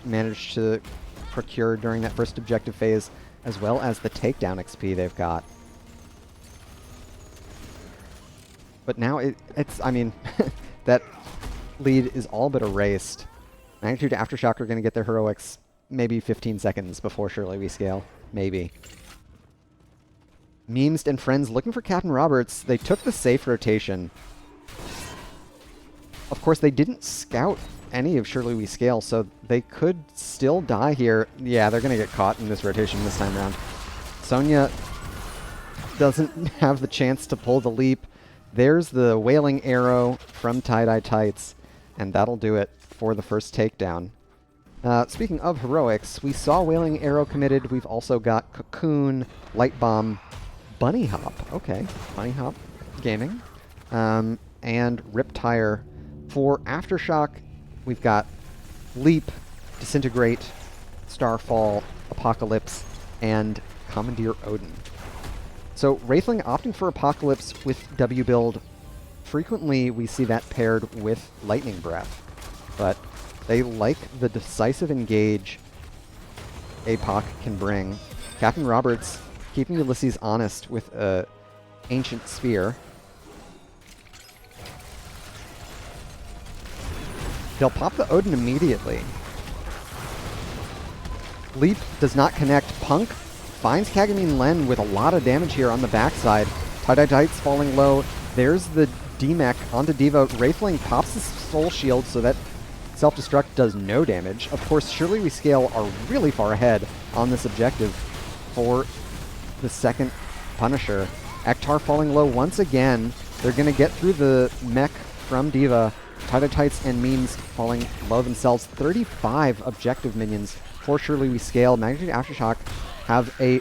managed to procure during that first objective phase. as well as the takedown XP they've got. But now it's, I mean, that lead is all but erased. Magnitude Aftershock are going to get their heroics maybe 15 seconds before Surely We Scale. Maybe. Memesed and Friends looking for Captain Roberts. They took the safe rotation. Of course, they didn't scout any of Surely We Scale, so they could still die here. Yeah, they're going to get caught in this rotation this time around. Sonya doesn't have the chance to pull the leap. There's the Wailing Arrow from Tie-Dye Tights, and that'll do it for the first takedown. Speaking of heroics, we saw Wailing Arrow committed. We've also got Cocoon, Light Bomb, Bunny Hop. Okay, Bunny Hop Gaming. And Rip Tire. For Aftershock, we've got Leap, Disintegrate, Starfall, Apocalypse, and Commandeer Odin. So Wraithling opting for Apocalypse with W build. Frequently we see that paired with Lightning Breath, but they like the decisive engage Apoc can bring. Captain Roberts keeping Ulysses honest with a Ancient Sphere. They'll pop the Odin immediately. Leap does not connect. Punk finds Kagamine Len with a lot of damage here on the backside. Tie-Dye Tights falling low. There's the D-Mech onto D.Va. Wraithling pops his Soul Shield so that Self-Destruct does no damage. Of course, Surely We Scale are really far ahead on this objective for the second Punisher. Ektar falling low once again. They're going to get through the mech from D.Va. Tie-Dye Tights and Memes falling low themselves. 35 objective minions for Surely We Scale. Magnitude Aftershock have a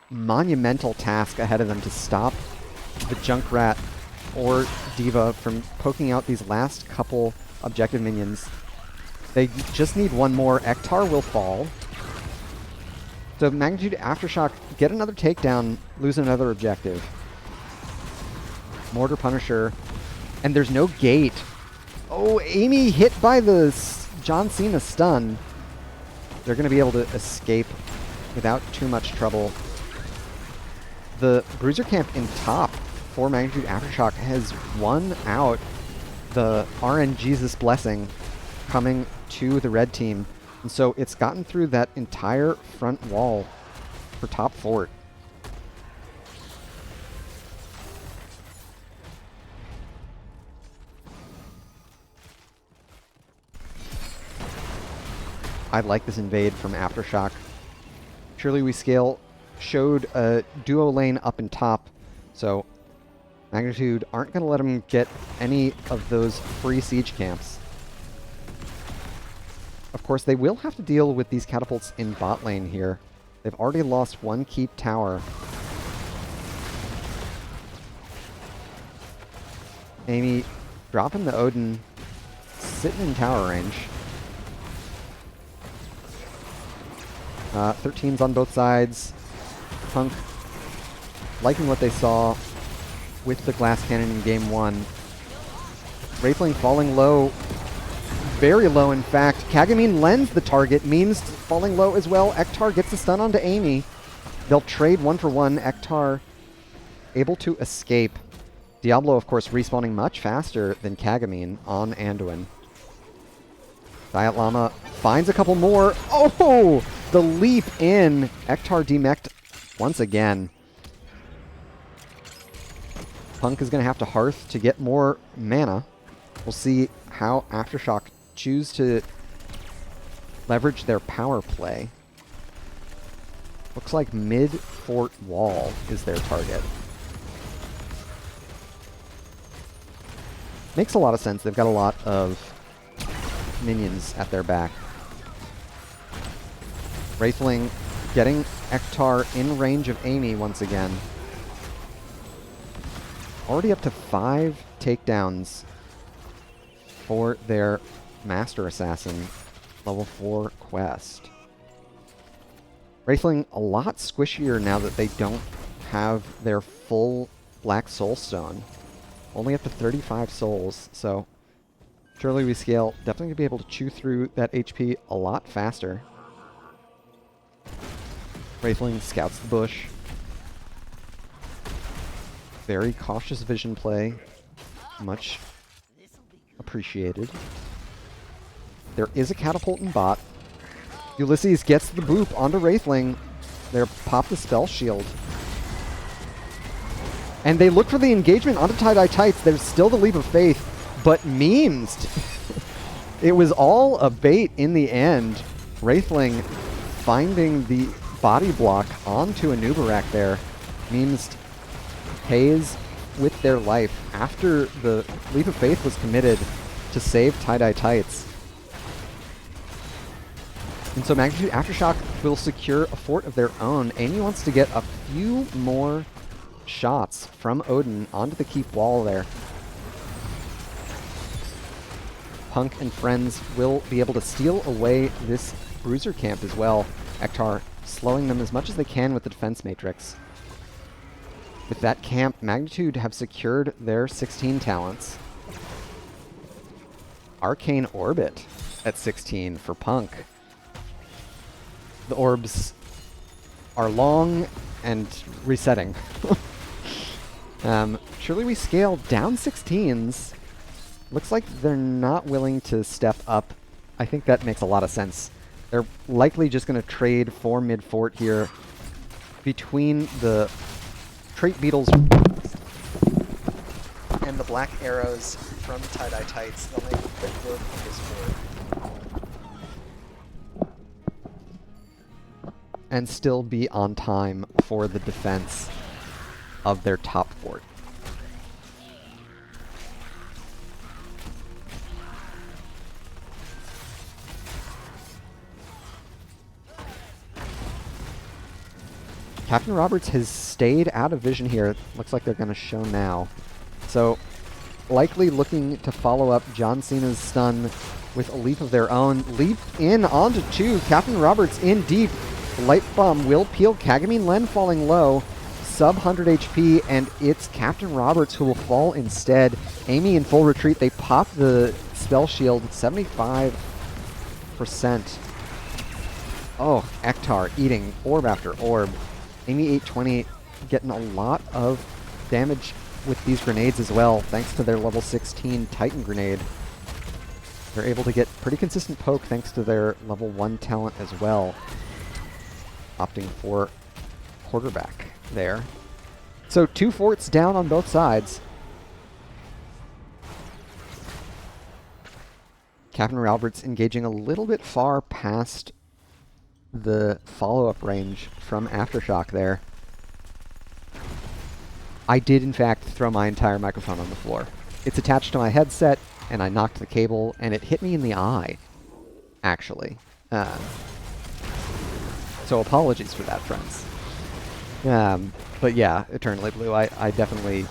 monumental task ahead of them to stop the Junkrat or D.Va from poking out these last couple objective minions. They just need one more. Ektar will fall. So Magnitude Aftershock get another takedown, lose another objective. Mortar Punisher. And there's no gate. Oh, Amy hit by the John Cena stun. They're going to be able to escape without too much trouble. The Bruiser Camp in top for Magnitude Aftershock has won out the RN Jesus Blessing coming to the red team. And so it's gotten through that entire front wall for top fort. I like this invade from Aftershock. Surely We Scale showed a duo lane up and top, so Magnitude aren't going to let them get any of those free siege camps. Of course, they will have to deal with these catapults in bot lane here. They've already lost one keep tower. Amy dropping the Odin, sitting in tower range. 13s on both sides. Punk liking what they saw with the glass cannon in game one. Wraithling falling low. Very low, in fact. Kagamine Len's the target. Memes falling low as well. Ektar gets the stun onto Amy. They'll trade 1 for 1. Ektar able to escape. Diablo, of course, respawning much faster than Kagamine on Anduin. Diet Llama finds a couple more. Oh! The leap in. Ektar demeched once again. Punk is going to have to Hearth to get more mana. We'll see how Aftershock choose to leverage their power play. Looks like mid-fort wall is their target. Makes a lot of sense. They've got a lot of minions at their back. Wraithling getting Ektar in range of Amy once again. Already up to 5 takedowns for their Master Assassin level 4 quest. Wraithling a lot squishier now that they don't have their full Black Soul Stone. Only up to 35 souls, so Surely We Scale definitely going to be able to chew through that HP a lot faster. Wraithling scouts the bush. Very cautious vision play. Much appreciated. There is a catapult in bot. Ulysses gets the boop onto Wraithling. They pop the spell shield. And they look for the engagement onto Tie-Dye Tights. There's still the Leap of Faith, but memes. It was all a bait in the end. Wraithling finding the body block onto a Nubarak there. Memes pays with their life after the Leap of Faith was committed to save Tie-Dye Tights. And so Magnitude Aftershock will secure a fort of their own. Amy wants to get a few more shots from Odin onto the keep wall there. Punk and friends will be able to steal away this bruiser camp as well. Ektar slowing them as much as they can with the defense matrix. With that camp, Magnitude have secured their 16 talents. Arcane Orbit at 16 for Punk. The orbs are long and resetting. Surely we scale down 16s. Looks like they're not willing to step up. I think that makes a lot of sense. They're likely just going to trade for mid-fort here between the trait beetles and the black arrows from Tie-Dye Tights. They'll make quick work of this fort. And still be on time for the defense of their top fort. Captain Roberts has stayed out of vision here. Looks like they're going to show now. So, likely looking to follow up John Cena's stun with a leap of their own. Leap in onto 2. Captain Roberts in deep. Light Bomb will peel. Kagami Len falling low. Sub 100 HP, and it's Captain Roberts who will fall instead. Amy in full retreat. They pop the spell shield. 75%. Oh, Ektar eating orb after orb. Amy 820 getting a lot of damage with these grenades as well, thanks to their level 16 Titan grenade. They're able to get pretty consistent poke thanks to their level 1 talent as well. Opting for quarterback there. So 2 forts down on both sides. Captain Roberts engaging a little bit far past the follow-up range from Aftershock there. I did, in fact, throw my entire microphone on the floor. It's attached to my headset, and I knocked the cable, and it hit me in the eye, actually. So apologies for that, friends. But yeah, Eternally Blue, I definitely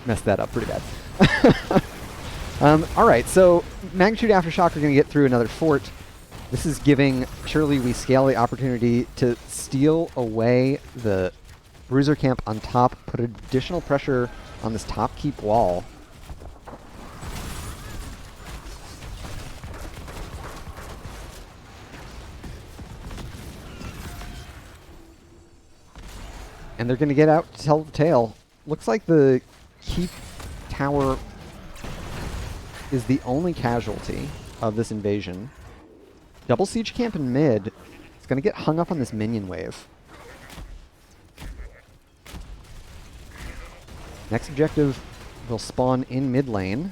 messed that up pretty bad. Alright, so Magnitude Aftershock are going to get through another fort. This is giving Surely We Scale the opportunity to steal away the bruiser camp on top, put additional pressure on this top keep wall. And they're going to get out to tell the tale. Looks like the keep tower is the only casualty of this invasion. Double siege camp in mid. It's going to get hung up on this minion wave. Next objective will spawn in mid lane.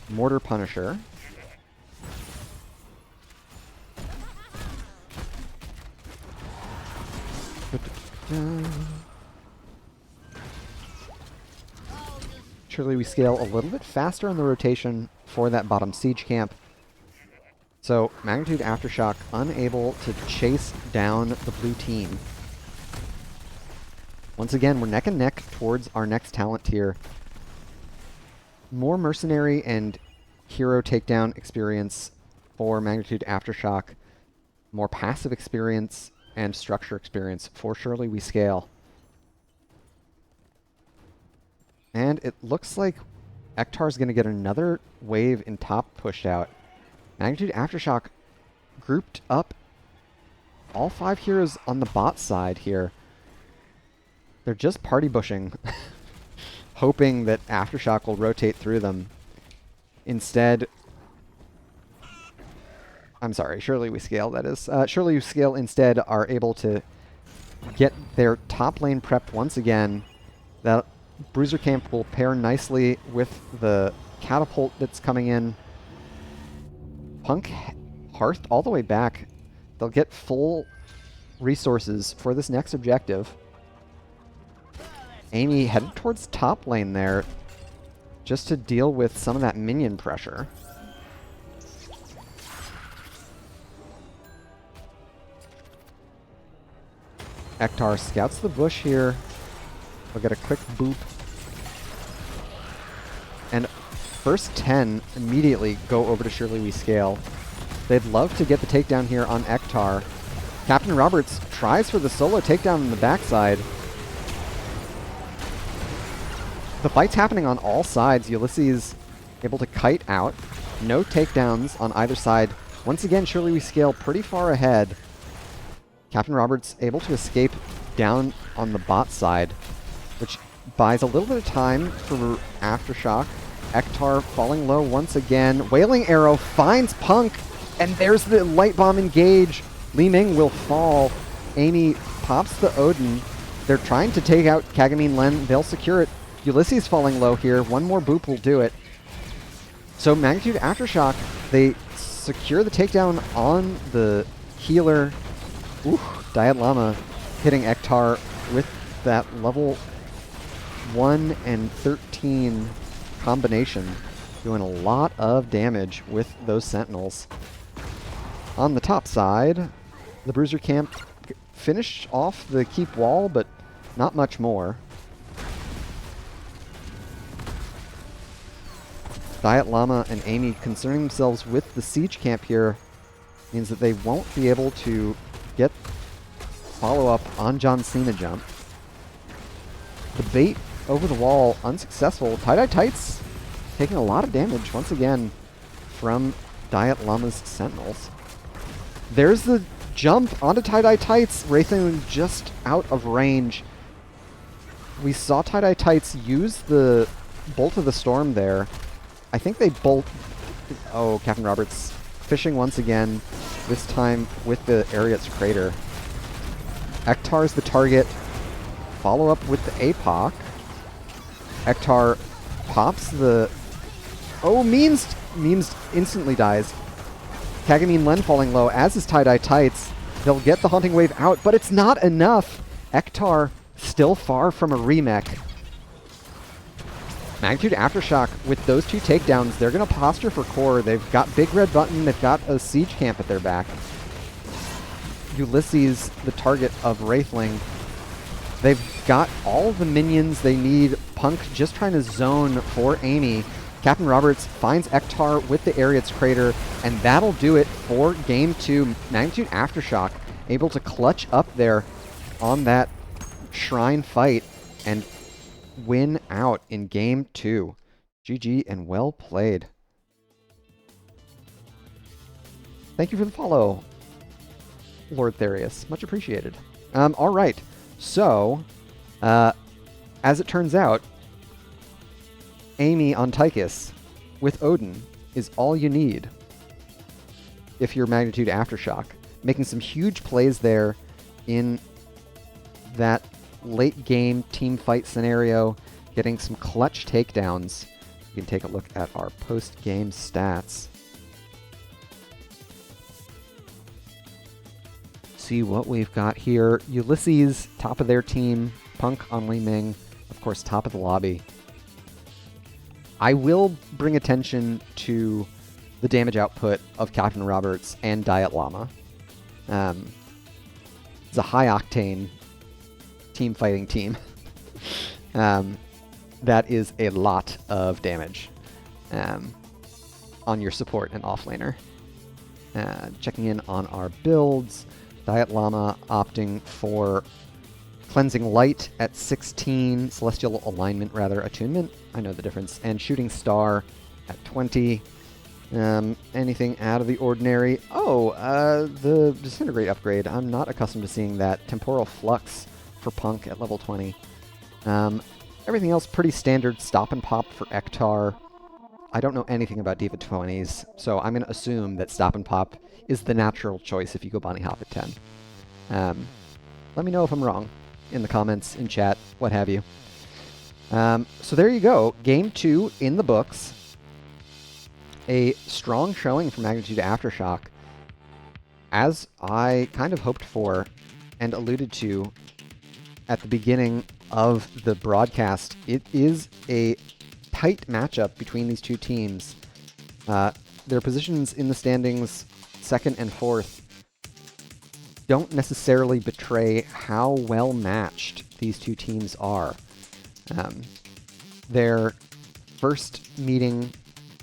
Mortar Punisher. Surely we scale a little bit faster on the rotation for that bottom siege camp. So Magnitude Aftershock unable to chase down the blue team. Once again, we're neck and neck towards our next talent tier. More mercenary and hero takedown experience for Magnitude Aftershock. More passive experience and structure experience for Surely We Scale. And it looks like Ektar's going to get another wave in top pushed out. Magnitude Aftershock grouped up all 5 heroes on the bot side here. They're just party bushing, hoping that Aftershock will rotate through them. Instead, I'm sorry, Surely We Scale, that is. Surely We Scale instead are able to get their top lane prepped once again. That Bruiser Camp will pair nicely with the catapult that's coming in. Punk Hearth all the way back. They'll get full resources for this next objective. Amy headed towards top lane there just to deal with some of that minion pressure. Ektar scouts the bush here. We'll get a quick boop. And first 10 immediately go over to Surely We Scale. They'd love to get the takedown here on Ektar. Captain Roberts tries for the solo takedown on the backside. The fight's happening on all sides. Ulysses able to kite out. No takedowns on either side. Once again, Surely We Scale pretty far ahead. Captain Roberts able to escape down on the bot side, which buys a little bit of time for Aftershock. Ektar falling low once again. Wailing Arrow finds Punk, and there's the Light Bomb engage. Li Ming will fall. Amy pops the Odin. They're trying to take out Kagami Len. They'll secure it. Ulysses falling low here. One more boop will do it. So Magnitude Aftershock, they secure the takedown on the healer. Ooh, Diet Llama hitting Ektar with that level 1 and 13 combination, doing a lot of damage with those Sentinels. On the top side, the Bruiser Camp finished off the keep wall, but not much more. Diet Llama and Amy concerning themselves with the siege camp here means that they won't be able to get follow-up on John Cena jump. The bait over the wall unsuccessful. Tie-Dye Tights taking a lot of damage once again from Diet Llama's Sentinels. There's the jump onto Tie-Dye Tights. Wraithling just out of range. We saw Tie-Dye Tights use the Bolt of the Storm there. I think they bolt... Oh, Captain Roberts fishing once again, this time with the Ariat's Crater. Ektar's the target. Follow up with the APOC. Ektar pops the... Oh, Memes instantly dies. Kagami Len falling low, as is Tie-Dye Tights. They'll get the Haunting Wave out, but it's not enough. Ektar still far from a remech. Magnitude Aftershock, with those 2 takedowns, they're going to posture for core. They've got Big Red Button, they've got a siege camp at their back. Ulysses, the target of Wraithling. They've got all the minions they need. Punk just trying to zone for Amy. Captain Roberts finds Ektar with the Ariat's Crater, and that'll do it for Game 2. Magnitude Aftershock able to clutch up there on that Shrine fight and win out in Game 2. GG and well played. Thank you for the follow, Lord Therius. Much appreciated. All right. So, as it turns out, Amy on Tychus with Odin is all you need if you're Magnitude Aftershock. Making some huge plays there in that late game team fight scenario, getting some clutch takedowns. You can take a look at our post-game stats. See what we've got here. Ulysses, top of their team. Punk on Li Ming, of course, top of the lobby. I will bring attention to the damage output of Captain Roberts and Diet Llama. It's a high-octane team fighting team. That is a lot of damage on your support and offlaner. Checking in on our builds. Diet Llama opting for Cleansing Light at 16, Celestial Alignment rather, Attunement, I know the difference, and Shooting Star at 20. Anything out of the ordinary? Oh, the Disintegrate upgrade. I'm not accustomed to seeing that. Temporal Flux for Punk at level 20. Everything else pretty standard. Stop and Pop for Ektar. I don't know anything about Diva 20s, so I'm going to assume that Stop and Pop is the natural choice if you go Bunny Hop at 10. Let me know if I'm wrong in the comments, in chat, what have you. So there you go. Game 2 in the books. A strong showing for Magnitude Aftershock. As I kind of hoped for and alluded to at the beginning of the broadcast, it is a tight matchup between these two teams. Their positions in the standings, 2nd and 4th, don't necessarily betray how well matched these two teams are. Their first meeting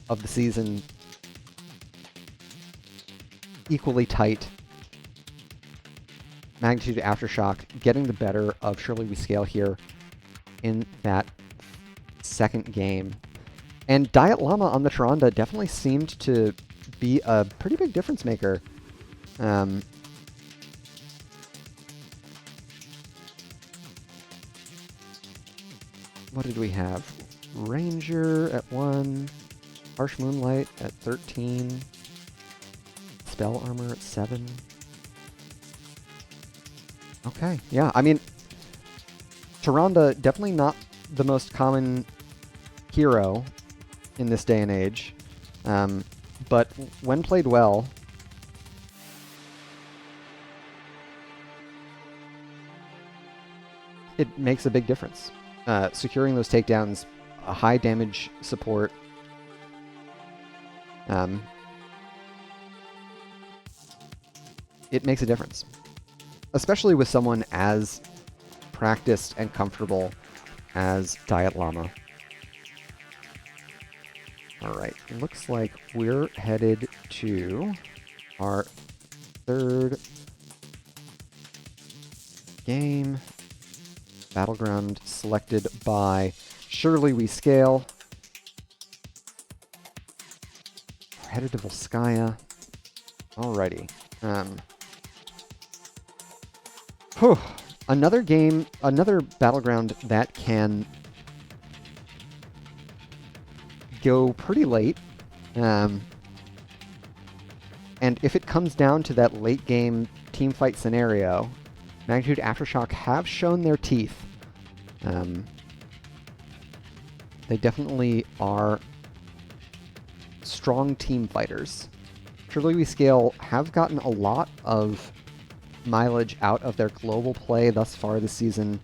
of the season, equally tight. Magnitude Aftershock getting the better of Surely We Scale here in that second game. And Diet Llama on the Tyrande definitely seemed to be a pretty big difference maker. What did we have? Ranger at 1, Harsh Moonlight at 13, Spell Armor at 7. Okay, yeah, I mean, Tyrande definitely not the most common hero in this day and age, but when played well, it makes a big difference. Securing those takedowns, a high damage support, it makes a difference. Especially with someone as practiced and comfortable as Diet Llama. Alright, looks like we're headed to our third game. Battleground selected by Surely We Scale. We're headed to Volskaya. Alrighty. Another game, another Battleground that can go pretty late. And if it comes down to that late game team fight scenario, Magnitude Aftershock have shown their teeth. They definitely are strong team fighters. Surely We Scale have gotten a lot of mileage out of their global play thus far this season.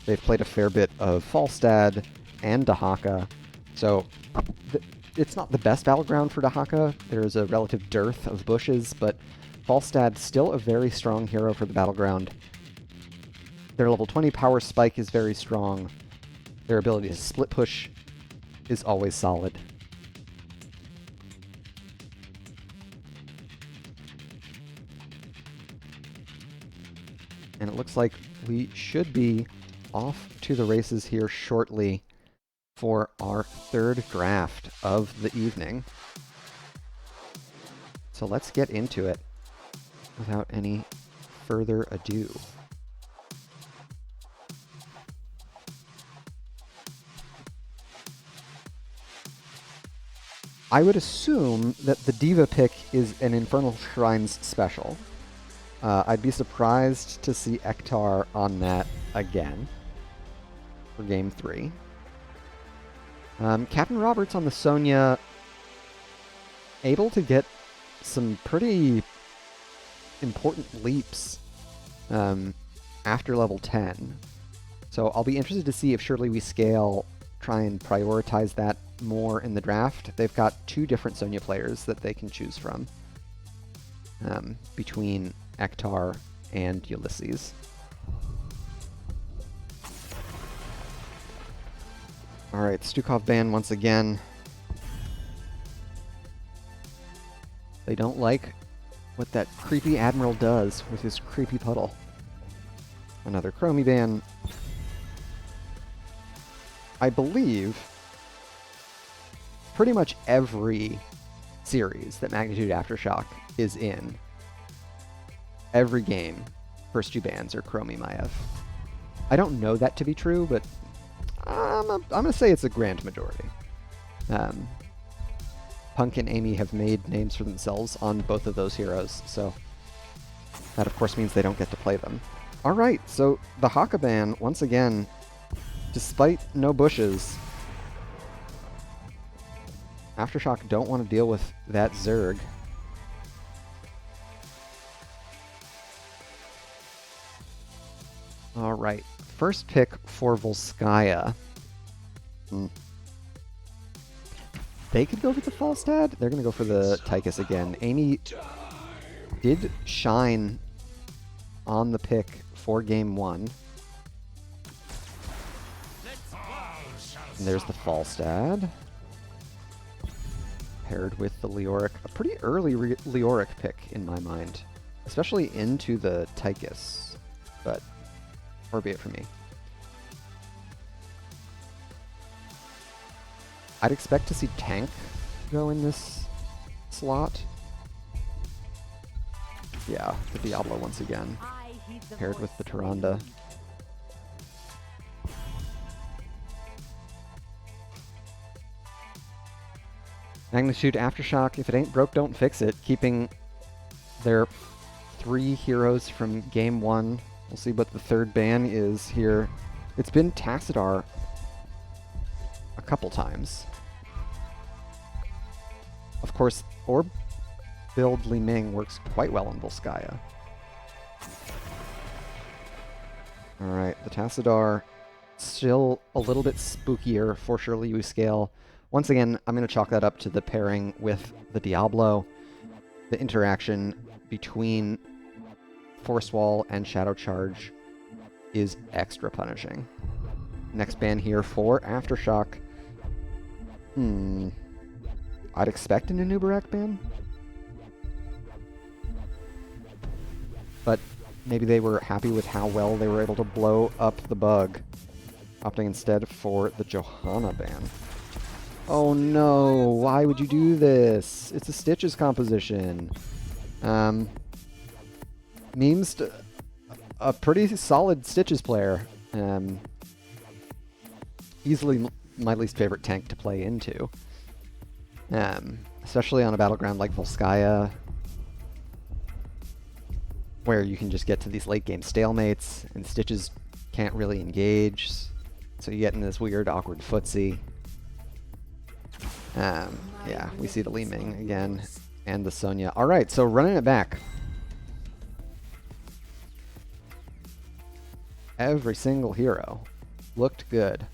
They've played a fair bit of Falstad and Dahaka, so it's not the best battleground for Dahaka. There's a relative dearth of bushes, but Falstad still a very strong hero for the battleground. Their level 20 power spike is very strong. Their ability to split push is always solid. And it looks like we should be off to the races here shortly for our third draft of the evening. So let's get into it without any further ado. I would assume that the Diva pick is an Infernal Shrines special. I'd be surprised to see Ektar on that again for Game 3. Captain Roberts on the Sonya, able to get some pretty important leaps after level 10. So I'll be interested to see if Surely We Scale try and prioritize that more in the draft. They've got 2 different Sonya players that they can choose from between Ektar and Ulysses. Alright, Stukov ban once again. They don't like what that creepy Admiral does with his creepy puddle. Another Chromie ban. I believe pretty much every series that Magnitude Aftershock is in, every game, first two bans are Chromie Maiev. I don't know that to be true, but I'm going to say it's a grand majority. Punk and Amy have made names for themselves on both of those heroes, so that of course means they don't get to play them. Alright, so the Haka ban, once again, despite no bushes, Aftershock don't want to deal with that Zerg. Alright, first pick for Volskaya. They could go for the Falstad. They're going to go for the Tychus again. Amy did shine on the pick for game 1. And there's the Falstad. Paired with the Leoric. A pretty early Leoric pick in my mind. Especially into the Tychus. But, far be it from me. I'd expect to see Tank go in this slot. Yeah, the Diablo once again. Paired with the Tyrande. Magnitude Aftershock, if it ain't broke, don't fix it. Keeping their 3 heroes from game 1. We'll see what the third ban is here. It's been Tassadar a couple times. Of course, Orb build Li Ming works quite well on Volskaya. Alright, the Tassadar still a little bit spookier for Surely You Scale. Once again, I'm going to chalk that up to the pairing with the Diablo. The interaction between Force Wall and Shadow Charge is extra punishing. Next ban here for Aftershock. I'd expect an Anubarak ban. But maybe they were happy with how well they were able to blow up the bug, opting instead for the Johanna ban. Oh no, why would you do this? It's a Stitches composition. Meme's a pretty solid Stitches player. Easily my least favorite tank to play into. Especially on a battleground like Volskaya, where you can just get to these late game stalemates, and Stitches can't really engage, so you get in this weird, awkward footsie. Yeah, we see the Li Ming again, and the Sonya. Alright, so running it back. Every single hero looked good.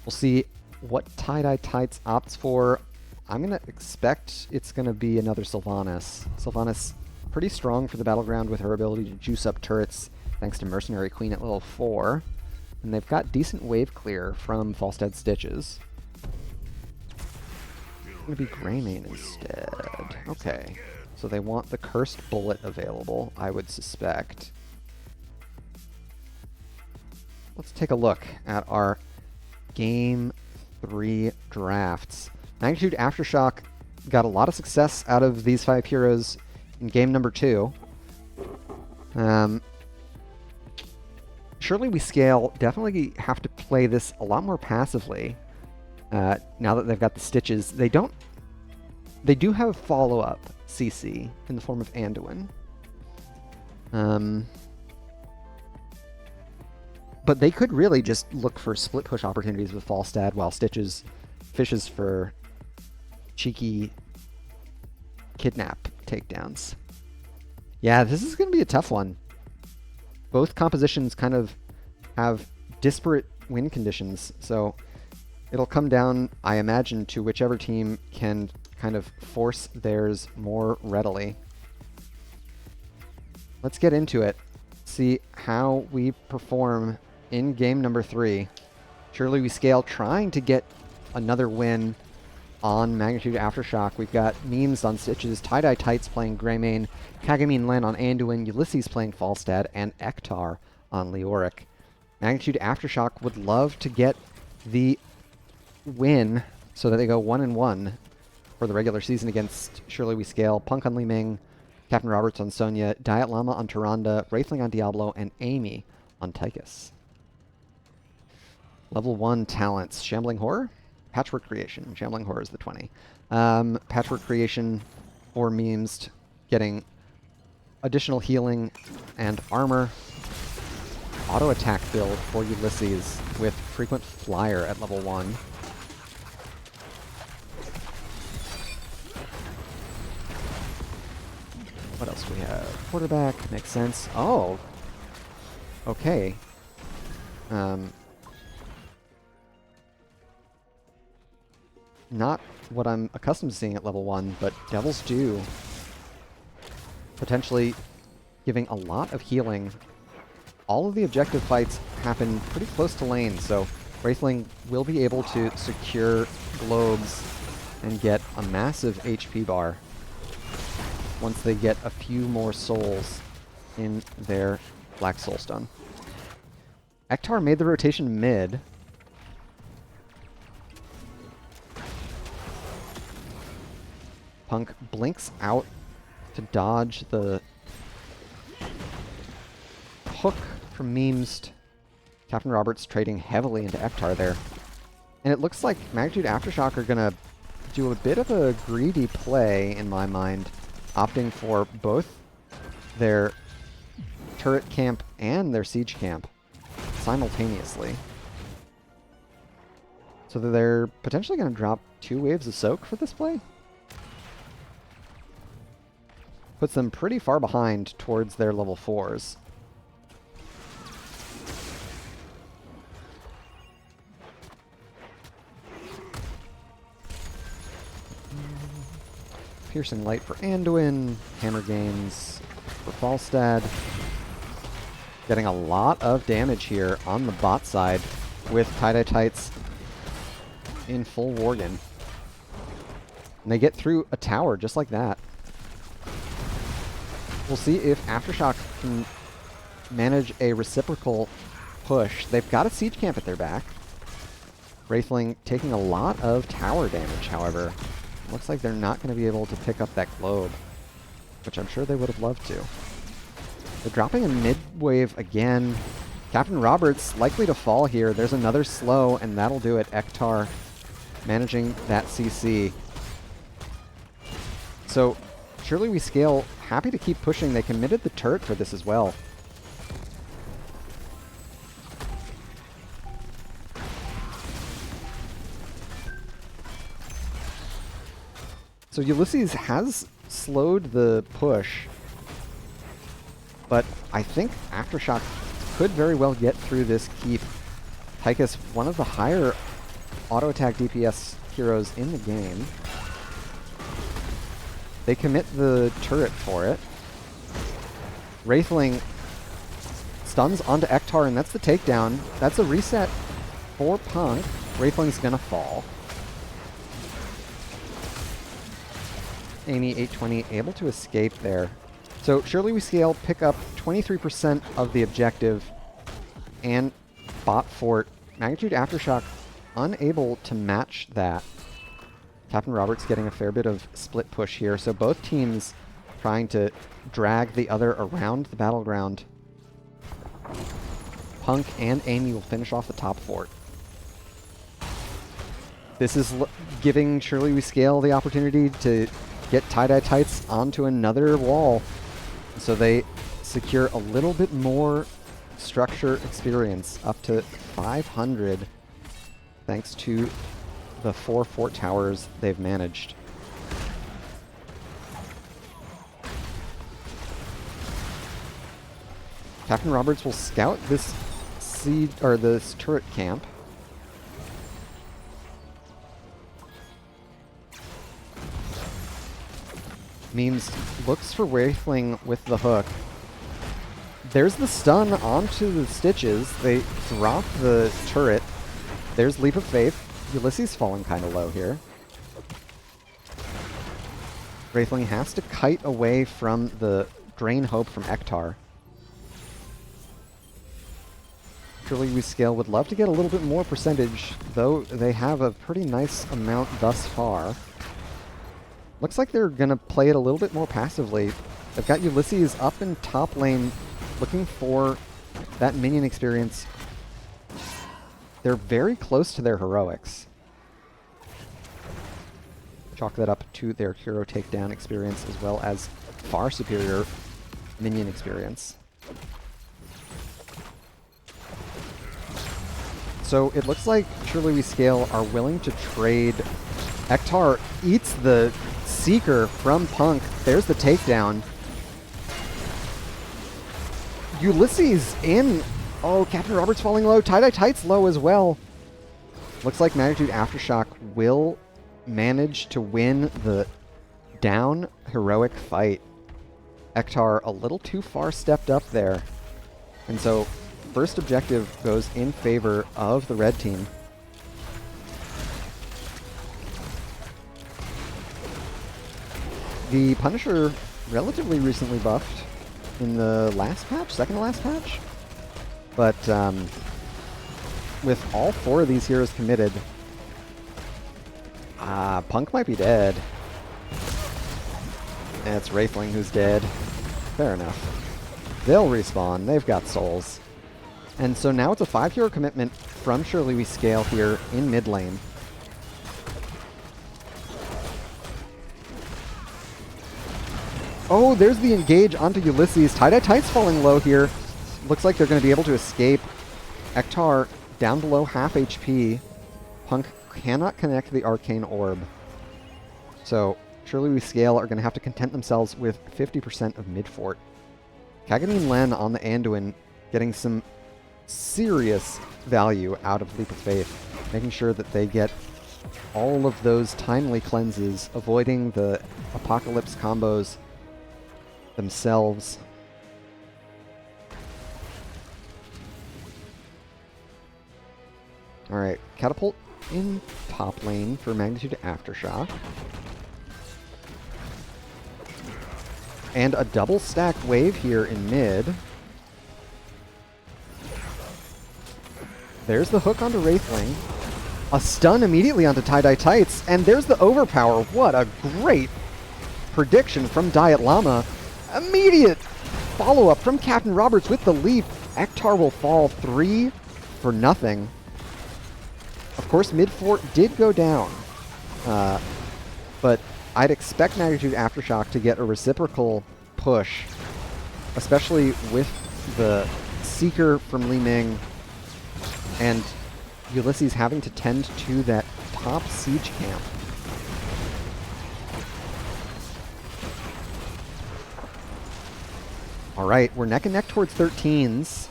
We'll see what Tie-Dye Tights opts for. I'm going to expect it's going to be another Sylvanas. Sylvanas pretty strong for the battleground with her ability to juice up turrets thanks to Mercenary Queen at level 4. And they've got decent wave clear from Falstad Stitches. It's going to be Greymane instead. Okay, so they want the Cursed Bullet available, I would suspect. Let's take a look at our Game 3 drafts. Magnitude Aftershock got a lot of success out of these 5 heroes in game number 2. Surely We Scale definitely have to play this a lot more passively now that they've got the Stitches. They do have follow-up CC in the form of Anduin. But they could really just look for split push opportunities with Falstad while Stitches fishes for cheeky kidnap takedowns. Yeah, this is going to be a tough one. Both compositions kind of have disparate win conditions, so it'll come down, I imagine, to whichever team can kind of force theirs more readily. Let's get into it. See how we perform in game number 3. Surely We Scale trying to get another win on Magnitude Aftershock. We've got memes on Stitches, Tie-Dye Tights playing Greymane, Kagamine Len on Anduin, Ulysses playing Falstad, and Ektar on Leoric. Magnitude Aftershock would love to get the win so that they go 1-1 for the regular season against Surely We Scale, Punk on Li Ming, Captain Roberts on Sonya, Diet Llama on Tyrande, Wraithling on Diablo, and Amy on Tychus. Level 1 talents. Shambling Horror? Patchwork Creation. Shambling Horror is the 20. Patchwork Creation for memes, getting additional healing and armor. Auto attack build for Ulysses with frequent flyer at level 1. What else do we have? Quarterback, makes sense. Oh! Okay. Not what I'm accustomed to seeing at level 1, but Devil's Due. Potentially giving a lot of healing. All of the objective fights happen pretty close to lane, so Wraithling will be able to secure globes and get a massive HP bar once they get a few more souls in their Black Soulstone. Ektar made the rotation mid. Punk blinks out to dodge the hook from memes. Captain Roberts trading heavily into Ektar there. And it looks like Magnitude Aftershock are going to do a bit of a greedy play, in my mind, opting for both their turret camp and their siege camp simultaneously. So they're potentially going to drop 2 waves of soak for this play. Puts them pretty far behind towards their level 4s. Piercing Light for Anduin, Hammer Games for Falstad. Getting a lot of damage here on the bot side with Tie-Dye Tights in full Worgen. And they get through a tower just like that. We'll see if Aftershock can manage a reciprocal push. They've got a siege camp at their back. Wraithling taking a lot of tower damage, however. Looks like they're not going to be able to pick up that globe, which I'm sure they would have loved to. They're dropping a mid-wave again. Captain Roberts likely to fall here. There's another slow, and that'll do it. Ektar managing that CC. So, Surely We Scale, happy to keep pushing. They committed the turret for this as well. So Ulysses has slowed the push, but I think Aftershock could very well get through this keep. Tychus, one of the higher auto attack DPS heroes in the game. They commit the turret for it. Wraithling stuns onto Ektar, and that's the takedown. That's a reset for Punk. Wraithling's gonna fall. Amy 820 able to escape there. So Surely We Scale pick up 23% of the objective and bot fort. Magnitude Aftershock unable to match that. Captain Roberts getting a fair bit of split push here, so both teams trying to drag the other around the battleground. Punk and Amy will finish off the top fort. This is giving Surely We Scale the opportunity to get Tie-Dye Tights onto another wall, so they secure a little bit more structure experience, up to 500, thanks to the 4 fort towers they've managed. Captain Roberts will scout this this turret camp. Memes looks for Wraithling with the hook. There's the stun onto the Stitches. They drop the turret. There's Leap of Faith. Ulysses falling kind of low here. Wraithling has to kite away from the Drain Hope from Ektar. Surely We Scale would love to get a little bit more percentage, though they have a pretty nice amount thus far. Looks like they're going to play it a little bit more passively. They've got Ulysses up in top lane looking for that minion experience. They're very close to their heroics. Chalk that up to their hero takedown experience as well as far superior minion experience. So it looks like Surely We Scale are willing to trade. Ektar eats the Seeker from Punk. There's the takedown. Ulysses in. Oh, Captain Roberts falling low. Tie-Dye Tights low as well. Looks like Magnitude Aftershock will manage to win the down heroic fight. Ektar a little too far stepped up there. And so first objective goes in favor of the red team. The Punisher relatively recently buffed in the last patch, second to last patch. But with all four of these heroes committed, Punk might be dead. And it's Wraithling who's dead. Fair enough. They'll respawn. They've got souls. And so now it's a 5-hero commitment from Surely We Scale here in mid lane. Oh, there's the engage onto Ulysses. Tie-Dye Tights falling low here. Looks like they're going to be able to escape. Ektar down below half HP. Punk cannot connect the Arcane Orb. So Surely We Scale are going to have to content themselves with 50% of mid-fort. Kagadin Len on the Anduin getting some serious value out of Leap of Faith, making sure that they get all of those timely cleanses, avoiding the Apocalypse combos themselves. Alright, Catapult in top lane for Magnitude Aftershock. And a double stack wave here in mid. There's the hook onto Wraithling. A stun immediately onto Tie-Dye Tights. And there's the overpower. What a great prediction from Diet Llama. Immediate follow-up from Captain Roberts with the leap. Ektar will fall 3 for nothing. Of course, mid-fort did go down. But I'd expect Magnitude Aftershock to get a reciprocal push, especially with the Seeker from Li Ming and Ulysses having to tend to that top siege camp. Alright, we're neck and neck towards 13s,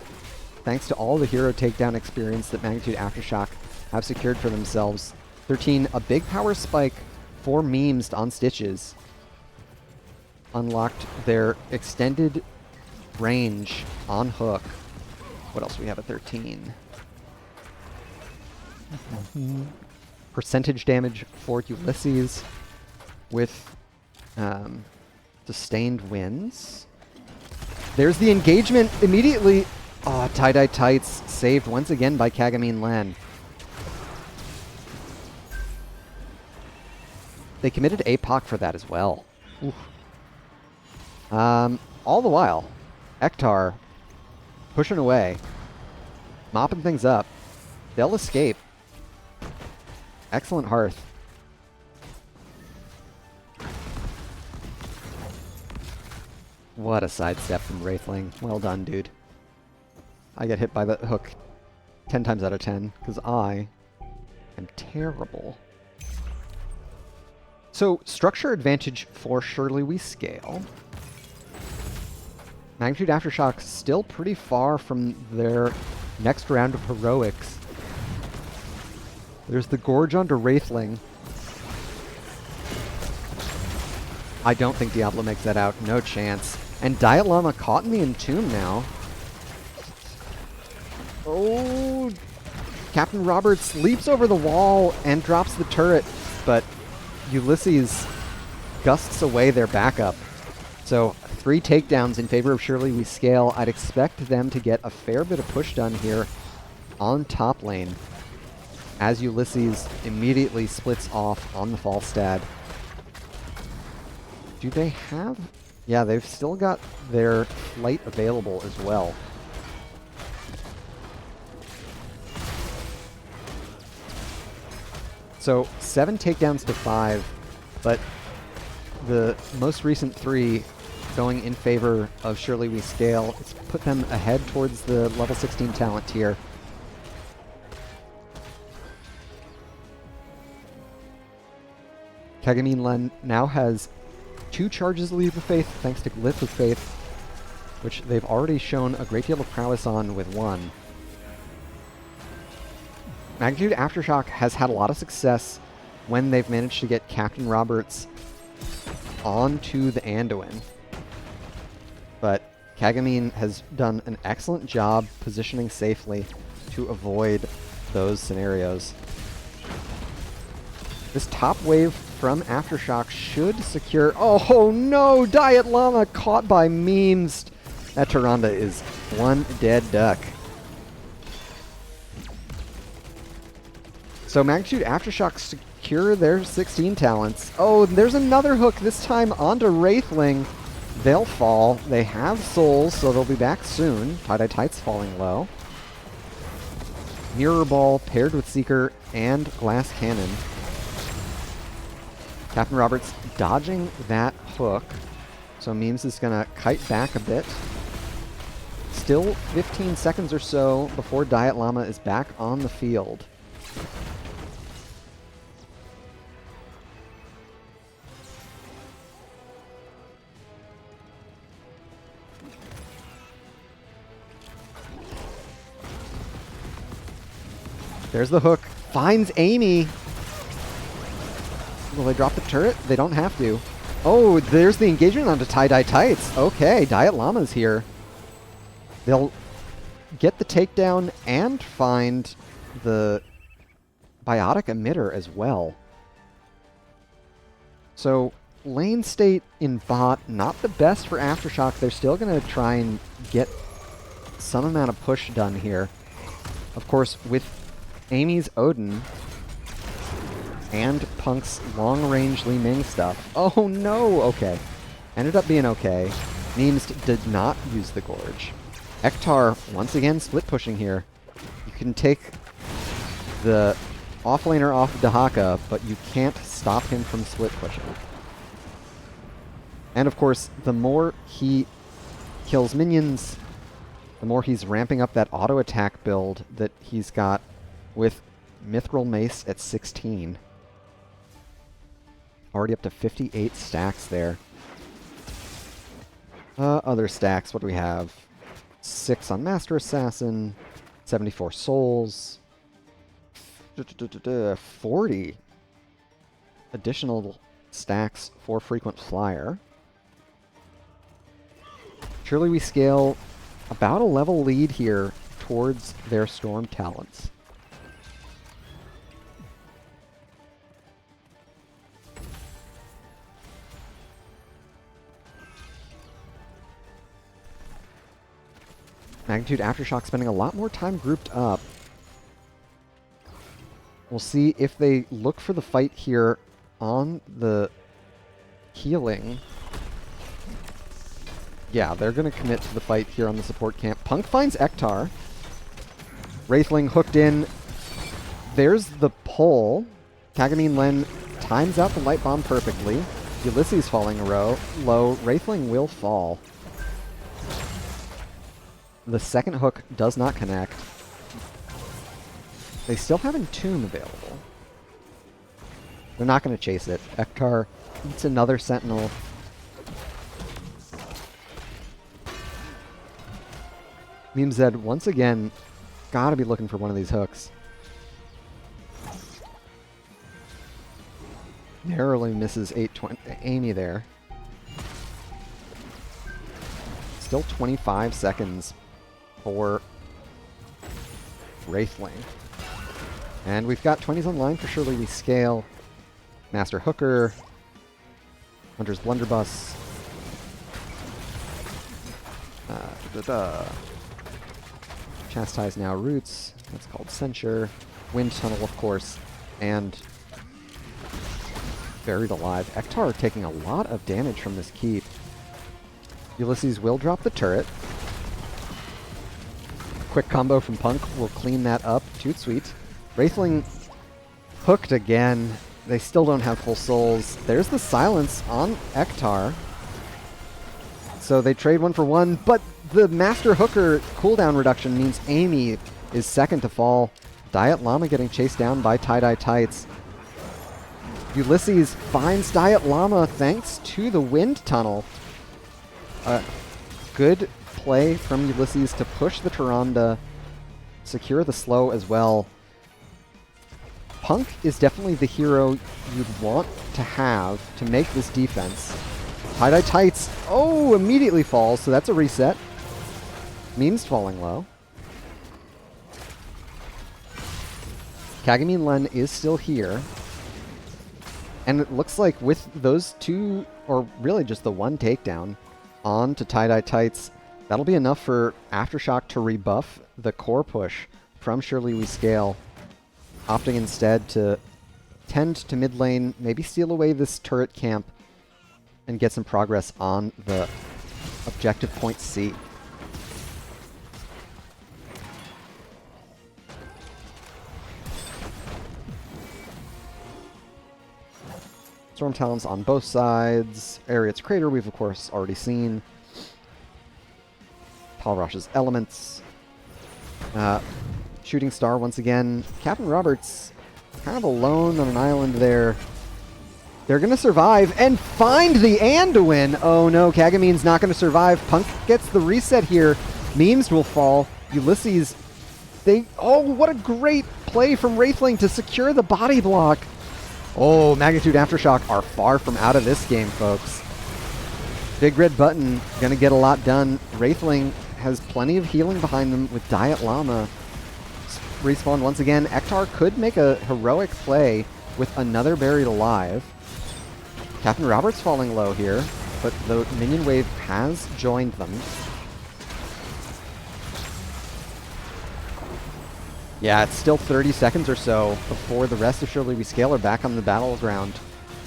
thanks to all the hero takedown experience that Magnitude Aftershock have secured for themselves. 13, a big power spike for memes on Stitches. Unlocked their extended range on Hook. What else do we have at 13? Percentage damage for Ulysses with sustained wins. There's the engagement immediately. Oh, Tie-Dye Tights saved once again by Kagamine Len. They committed APOC for that as well. Oof. All the while, Ektar pushing away, mopping things up. They'll escape. Excellent Hearth. What a sidestep from Wraithling. Well done, dude. I get hit by the hook 10 times out of 10, because I am terrible. So, structure advantage for Surely We Scale. Magnitude Aftershock still pretty far from their next round of heroics. There's the Gorge onto Wraithling. I don't think Diablo makes that out. No chance. And Diet Llama caught in the Entomb now. Oh, Captain Roberts leaps over the wall and drops the turret, but Ulysses gusts away their backup. So 3 takedowns in favor of Surely We Scale. I'd expect them to get a fair bit of push done here on top lane as Ulysses immediately splits off on the Falstad. Do they have... Yeah, they've still got their flight available as well. So 7 takedowns to 5, but the most recent 3 going in favor of Surely We Scale. It's put them ahead towards the level 16 talent tier. Kagamin Len now has 2 charges of Leap of Faith thanks to Glyph of Faith, which they've already shown a great deal of prowess on with 1. Magnitude Aftershock has had a lot of success when they've managed to get Captain Roberts onto the Anduin. But Kagamin has done an excellent job positioning safely to avoid those scenarios. This top wave from Aftershock should secure... Oh no! Diet Llama caught by memes! That Tyrande is one dead duck. So Magnitude Aftershock secure their 16 talents. Oh, there's another hook, this time onto Wraithling. They'll fall. They have souls, so they'll be back soon. Tie-Dye Tights falling low. Mirror Ball paired with Seeker and Glass Cannon. Captain Roberts dodging that hook. So Memes is going to kite back a bit. Still 15 seconds or so before Diet Llama is back on the field. There's the hook. Finds Amy. Will they drop the turret? They don't have to. Oh, there's the engagement onto Tie-Dye Tights. Okay, Diet Llama's here. They'll get the takedown and find the biotic emitter as well. So, lane state in bot, not the best for Aftershock. They're still going to try and get some amount of push done here. Of course, with Amy's Odin and Punk's long-range Li Ming stuff. Oh no! Okay. Ended up being okay. Memes did not use the Gorge. Ektar, once again, split pushing here. You can take the offlaner off Dahaka, but you can't stop him from split pushing. And of course, the more he kills minions, the more he's ramping up that auto attack build that he's got with Mithril Mace at 16. Already up to 58 stacks there. Other stacks, what do we have? 6 on Master Assassin, 74 souls, 40 additional stacks for Frequent Flyer. Surely we scale about a level lead here towards their Storm talents. Magnitude Aftershock spending a lot more time grouped up. We'll see if they look for the fight here on the healing. Yeah, they're going to commit to the fight here on the support camp. Punk finds Ektar. Wraithling hooked in. There's the pull. Kagamin Len times out the light bomb perfectly. Ulysses falling low. Wraithling will fall. The second hook does not connect. They still have Entomb available. They're not going to chase it. Ektar eats another Sentinel. Meme Zed, once again, gotta be looking for one of these hooks. Narrowly misses 820 Amy there. Still 25 seconds for Wraithling. And we've got 20s online for Surely We Scale. Master Hooker. Hunter's Blunderbuss. Chastise Now Roots. That's called Censure. Wind Tunnel, of course. And buried alive. Ektar taking a lot of damage from this keep. Ulysses will drop the turret. Quick combo from Punk will clean that up. Toot sweet. Wraithling hooked again. They still don't have full souls. There's the silence on Ektar. So they trade 1 for 1, but the Master Hooker cooldown reduction means Amy is second to fall. Diet Llama getting chased down by Tie-Dye Tights. Ulysses finds Diet Llama thanks to the wind tunnel. Good play from Ulysses to push the Tyrande, secure the slow as well. Punk is definitely the hero you'd want to have to make this defense. Tie-Dye Tights, oh, immediately falls, so that's a reset. Means falling low. Kagami Len is still here. And it looks like with those two, or really just the one takedown on to Tie-Dye Tights, that'll be enough for Aftershock to rebuff the core push from Surely We Scale, opting instead to tend to mid lane, maybe steal away this turret camp, and get some progress on the objective point C. Storm Talons on both sides. Ariat's Crater we've of course already seen. Palrosh's Elements. Shooting Star once again. Captain Roberts kind of alone on an island there. They're going to survive and find the Anduin. Oh no, Kagamine's not going to survive. Punk gets the reset here. Memes will fall. Ulysses, oh, what a great play from Wraithling to secure the body block. Oh, Magnitude Aftershock are far from out of this game, folks. Big Red Button going to get a lot done. Wraithling has plenty of healing behind them with Diet Llama. Respawn once again. Ektar could make a heroic play with another buried alive. Captain Roberts falling low here, but the minion wave has joined them. Yeah, it's still 30 seconds or so before the rest of Surely We Scale are back on the battleground.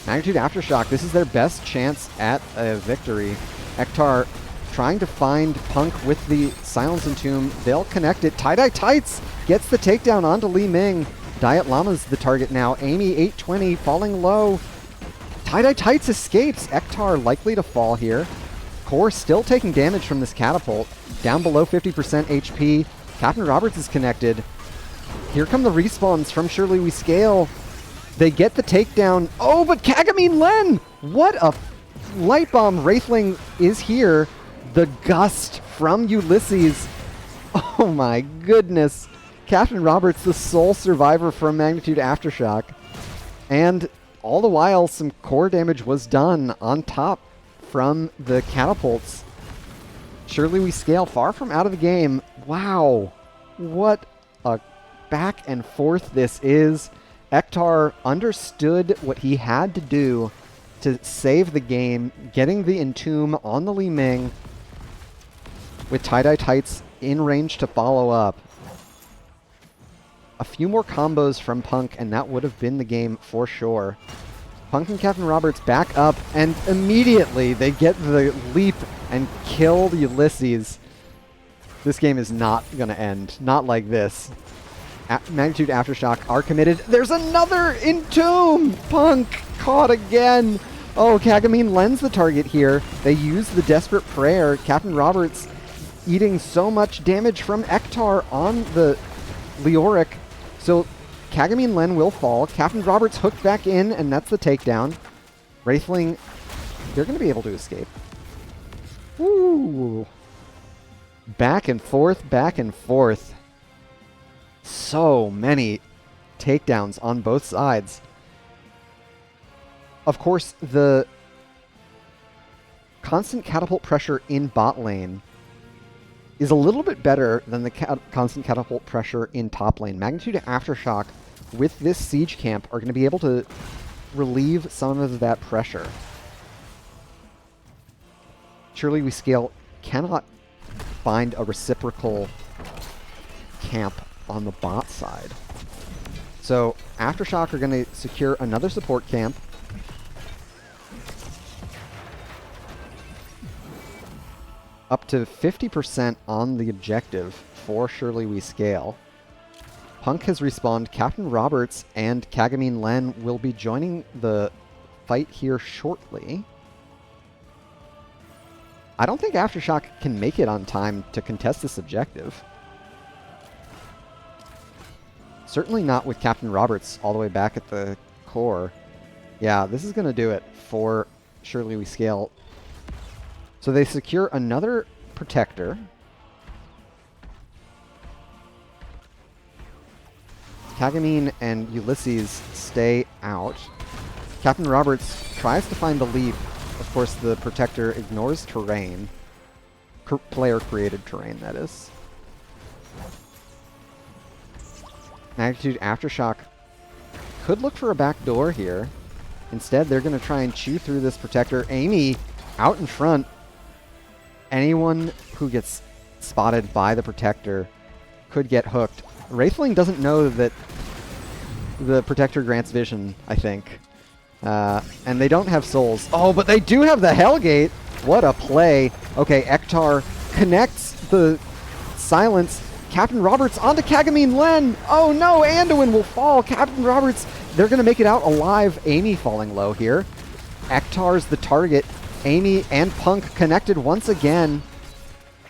Magnitude Aftershock, this is their best chance at a victory. Ektar trying to find Punk with the Silence Entomb. They'll connect it. Tie-Dye Tights gets the takedown onto Li Ming. Diet Llama's the target now. Amy 820 falling low. Tie-Dye Tights escapes. Ektar likely to fall here. Core still taking damage from this catapult. Down below 50% HP. Captain Roberts is connected. Here come the respawns from Surely We Scale. They get the takedown. Oh, but Kagami Len! What a light bomb. Wraithling is here. The gust from Ulysses. Oh my goodness. Captain Roberts, the sole survivor from Magnitude Aftershock. And all the while, some core damage was done on top from the catapults. Surely We Scale far from out of the game. Wow. What a back and forth this is. Ektar understood what he had to do to save the game, getting the Entomb on the Li Ming with Tie-Dye Tights in range to follow up. A few more combos from Punk and that would have been the game for sure. Punk and Captain Roberts back up and immediately they get the leap and kill Ulysses. This game is not going to end. Not like this. Magnitude Aftershock are committed. There's another Entomb! Punk caught again! Oh, Kagami Len's the target here. They use the Desperate Prayer. Captain Roberts eating so much damage from Ektar on the Leoric. So Kagami Len will fall. Captain Roberts hooked back in, and that's the takedown. Wraithling, they're going to be able to escape. Woo! Back and forth, back and forth. So many takedowns on both sides. Of course, the constant catapult pressure in bot lane is a little bit better than the constant catapult pressure in top lane. Magnitude Aftershock with this siege camp are going to be able to relieve some of that pressure. Surely We Scale cannot find a reciprocal camp on the bot side. So Aftershock are going to secure another support camp. up to 50% on the objective for Surely We Scale. Punk has respawned. Captain Roberts and Kagamin Len will be joining the fight here shortly. I don't think Aftershock can make it on time to contest this objective. Certainly not with Captain Roberts all the way back at the core. Yeah, this is going to do it for Surely We Scale. So they secure another protector. Kagamin and Ulysses stay out. Captain Roberts tries to find the leap. Of course, the protector ignores terrain. Player-created terrain, that is. Magnitude Aftershock could look for a back door here. Instead, they're going to try and chew through this protector. Amy out in front. Anyone who gets spotted by the protector could get hooked. Wraithling doesn't know that the protector grants vision, I think. And they don't have souls. Oh, but they do have the Hellgate. What a play. Okay, Ektar connects the silence. Captain Roberts onto Kagamin Len. Oh no, Anduin will fall. Captain Roberts, they're going to make it out alive. Amy falling low here. Ektar's the target. Amy and Punk connected once again.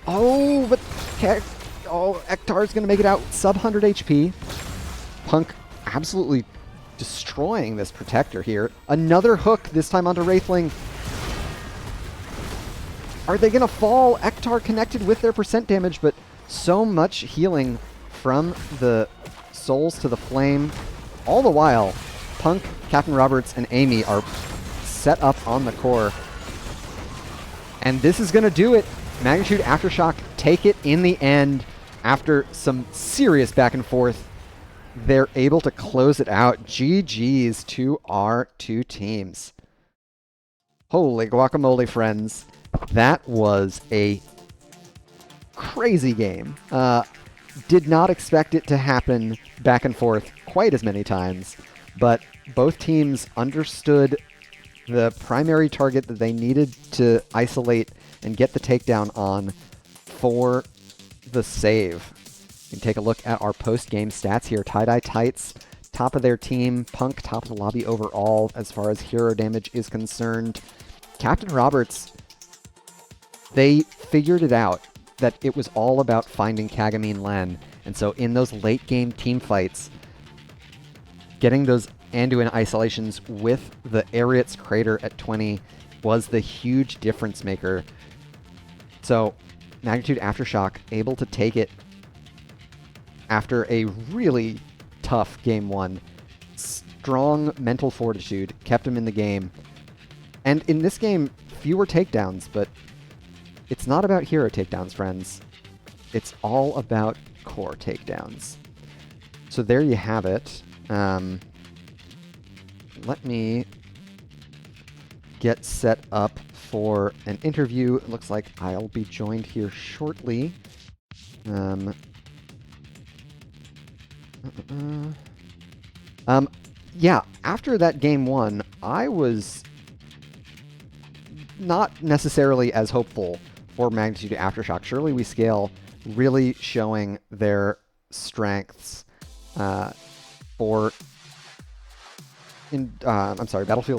Oh, but Ektar's going to make it out sub 100 HP. Punk absolutely destroying this protector here. Another hook, this time onto Wraithling. Are they going to fall? Ektar connected with their percent damage, but so much healing from the souls to the flame. All the while, Punk, Captain Roberts, and Amy are set up on the core. And this is going to do it. Magnitude Aftershock take it in the end. After some serious back and forth, they're able to close it out. GG's to our two teams. Holy guacamole, friends. That was a crazy game. Did not expect it to happen back and forth quite as many times, but both teams understood the primary target that they needed to isolate and get the takedown on for the save. You can take a look at our post-game stats here. Tie-Dye Tights, top of their team. Punk, top of the lobby overall as far as hero damage is concerned. Captain Roberts, they figured it out that it was all about finding Kagamin Len. And so in those late-game team fights, getting those Anduin isolations with the Ariat's Crater at 20 was the huge difference maker. So Magnitude Aftershock able to take it after a really tough game one. Strong mental fortitude kept him in the game. And in this game, fewer takedowns, but it's not about hero takedowns, friends. It's all about core takedowns. So there you have it. Let me get set up for an interview. It looks like I'll be joined here shortly. Yeah, after that game one, I was not necessarily as hopeful for Magnitude Aftershock. Surely We Scale really showing their strengths Battlefield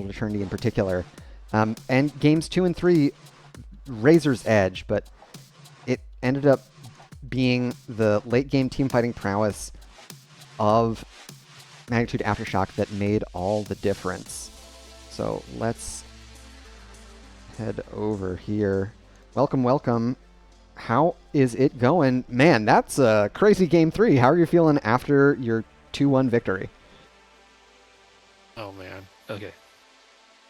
of Eternity in particular. And games 2 and 3, razor's edge, but it ended up being the late game team fighting prowess of Magnitude Aftershock that made all the difference. So let's head over here. Welcome, welcome. How is it going? Man, that's a crazy game 3. How are you feeling after your 2-1 victory? Oh, man. Okay.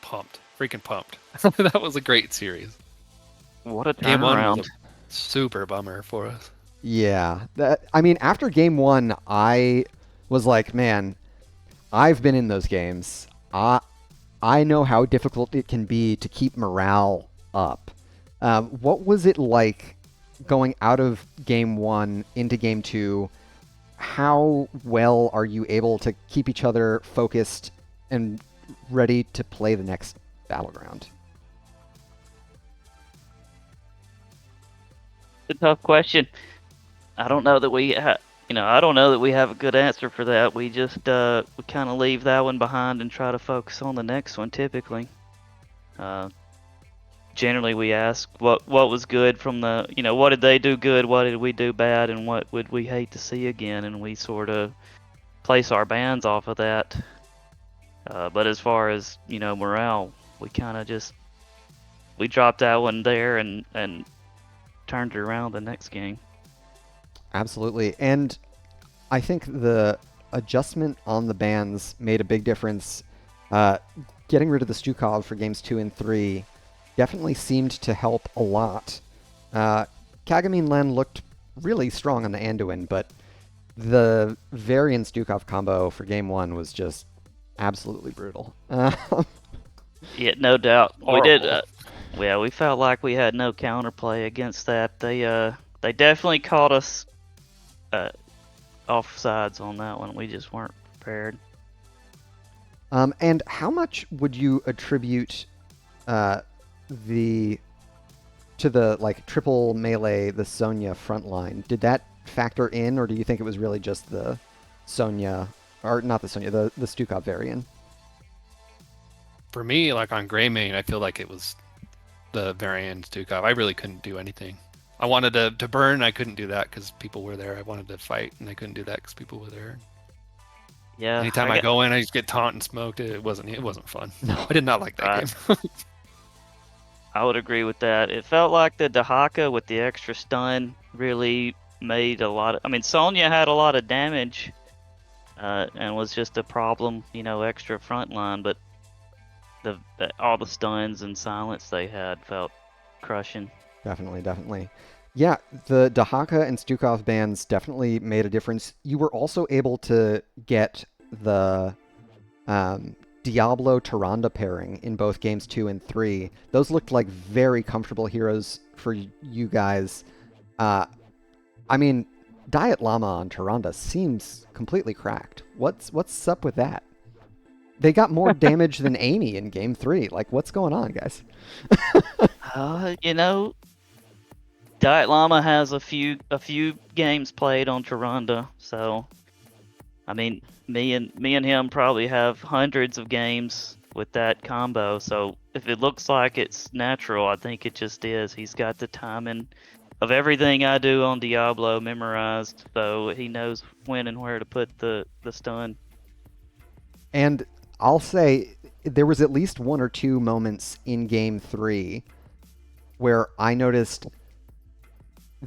Pumped. Freaking pumped. That was a great series. What a Game 1 turnaround. was a super bummer for us. Yeah. I mean, after game 1, I was like, man, I've been in those games. I know how difficult it can be to keep morale up. What was it like going out of game 1 into game 2? How well are you able to keep each other focused and ready to play the next battleground? a tough question. I don't know that I don't know that we have a good answer for that. We just we kind of leave that one behind and try to focus on the next one. Typically, uh, generally we ask what was good from what did they do good, what did we do bad, and what would we hate to see again, and we sort of place our bands off of that. But as far as morale, we kind of just we dropped that one there and turned it around the next game. Absolutely. And I think the adjustment on the bans made a big difference. Getting rid of the Stukov for games 2 and 3 definitely seemed to help a lot. Kagamin Len looked really strong on the Anduin, but the Varian Stukov combo for game 1 was just absolutely brutal. Yeah, no doubt. Horrible. We did. Yeah, we felt like we had no counterplay against that. They definitely caught us offsides on that one. We just weren't prepared. And how much would you attribute the like triple melee, the Sonya frontline? Did that factor in, or do you think it was really just the Sonya, or not the Sonya, the Stukov variant? For me, like on Greymane, I feel like it was the Varian Stukov. I really couldn't do anything. I wanted to burn, I couldn't do that because people were there. I wanted to fight, and I couldn't do that because people were there. Yeah. Anytime I go in, I just get taunt and smoked. It wasn't fun. No, I did not like that game. I would agree with that. It felt like the Dahaka with the extra stun really made a lot of. I mean, Sonya had a lot of damage, and was just a problem, extra frontline. But all the stuns and silence they had felt crushing. Definitely. Yeah, the Dahaka and Stukov bans definitely made a difference. You were also able to get the Diablo Tyrande pairing in both games 2 and 3. Those looked like very comfortable heroes for you guys. I mean, Diet Llama on Tyrande seems completely cracked. What's up with that? They got more damage than Amy in game 3. Like, what's going on, guys? Diet Llama has a few games played on Tyrande, so I mean, me and him probably have hundreds of games with that combo. So if it looks like it's natural, I think it just is. He's got the timing of everything I do on Diablo memorized, so he knows when and where to put the stun. And I'll say there was at least one or two moments in game 3 where I noticed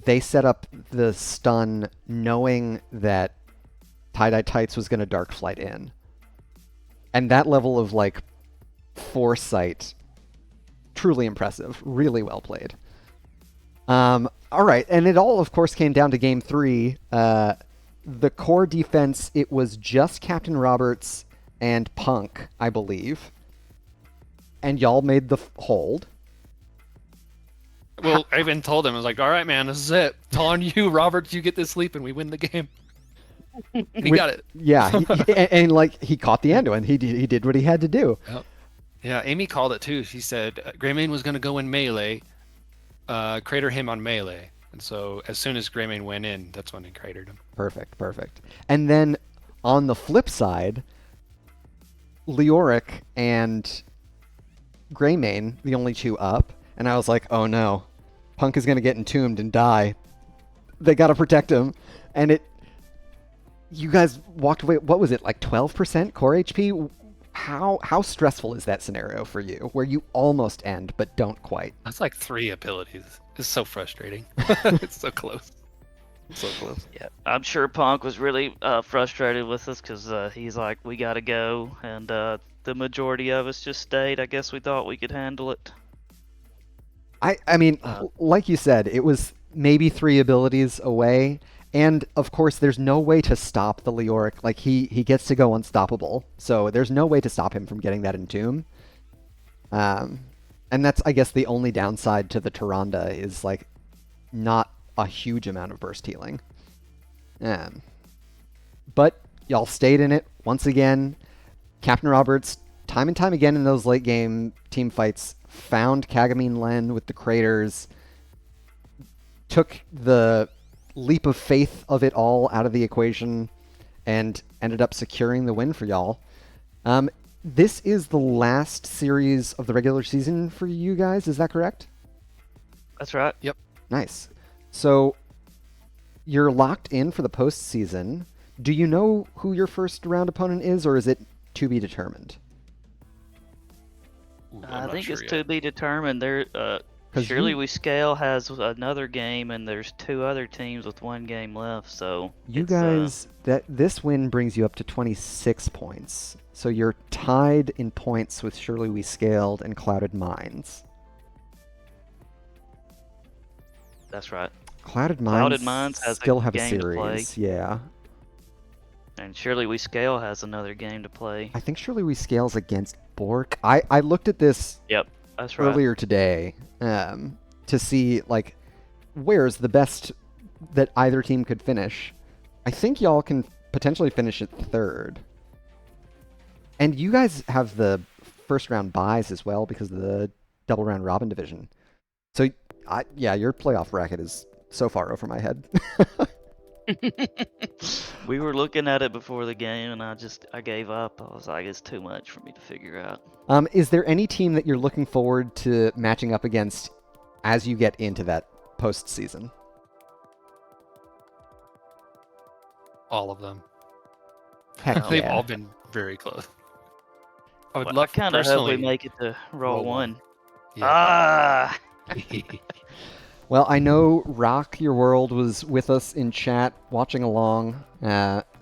they set up the stun knowing that Tie-Dye Tights was going to Dark Flight in. And that level of, like, foresight, truly impressive. Really well played. All right, and it all, of course, came down to Game 3. The core defense, it was just Captain Roberts and Punk, I believe. And y'all made the hold. Well, I even told him, I was like, all right, man, this is it. It's on you, Roberts. You get this sleep and we win the game. And he got it. Yeah, and like, he caught the end and he did what he had to do. Yep. Yeah, Amy called it too. She said Greymane was going to go in melee, crater him on melee. And so as soon as Greymane went in, that's when he cratered him. Perfect. And then on the flip side, Leoric and Greymane, the only two up, and I was like, oh no, Punk is going to get entombed and die. They got to protect him. And you guys walked away, what was it, like 12% core HP? How stressful is that scenario for you, where you almost end, but don't quite? That's like 3 abilities. It's so frustrating. It's so close. So close. Yeah, I'm sure Punk was really frustrated with us because he's like, we got to go. And the majority of us just stayed. I guess we thought we could handle it. I mean, like you said, it was maybe 3 abilities away. And, of course, there's no way to stop the Leoric. Like, he gets to go unstoppable. So there's no way to stop him from getting that entomb. And that's, I guess, the only downside to the Tyrande is, like, not a huge amount of burst healing. But y'all stayed in it. Once again, Captain Roberts, time and time again in those late game team fights, found Kagamin Len with the craters, took the leap of faith of it all out of the equation and ended up securing the win for y'all. This is the last series of the regular season for you guys, is that correct? That's right. Yep. Nice. So you're locked in for the postseason. Do you know who your first round opponent is, or is it to be determined? Ooh, I'm I not think sure it's yet. to be determined. There, 'Cause Surely you- We Scale has another game, and there's 2 other teams with 1 game left. So You it's, guys, this win brings you up to 26 points. So you're tied in points with Surely We Scaled and Clouded Minds. that's right. Clouded Clouded Minds Minds has a still have a game to play. series, yeah. And Surely We Scale has another game to play. I think Surely We Scale's against Bork. I looked at this Yep, that's right. earlier today to see like where's the best that either team could finish. I think y'all can potentially finish at third. And you guys have the first round buys as well because of the double round robin division. So yeah, your playoff bracket is so far over my head. We were looking at it before the game, and I gave up. I was like, it's too much for me to figure out. Is there any team that you're looking forward to matching up against as you get into that postseason? All of them. Heck They've yeah. all been very close. I would Well, love I kind of hope we personally. make it to roll roll one. one. Yeah. Ah! Well, I know Rock Your World was with us in chat watching along,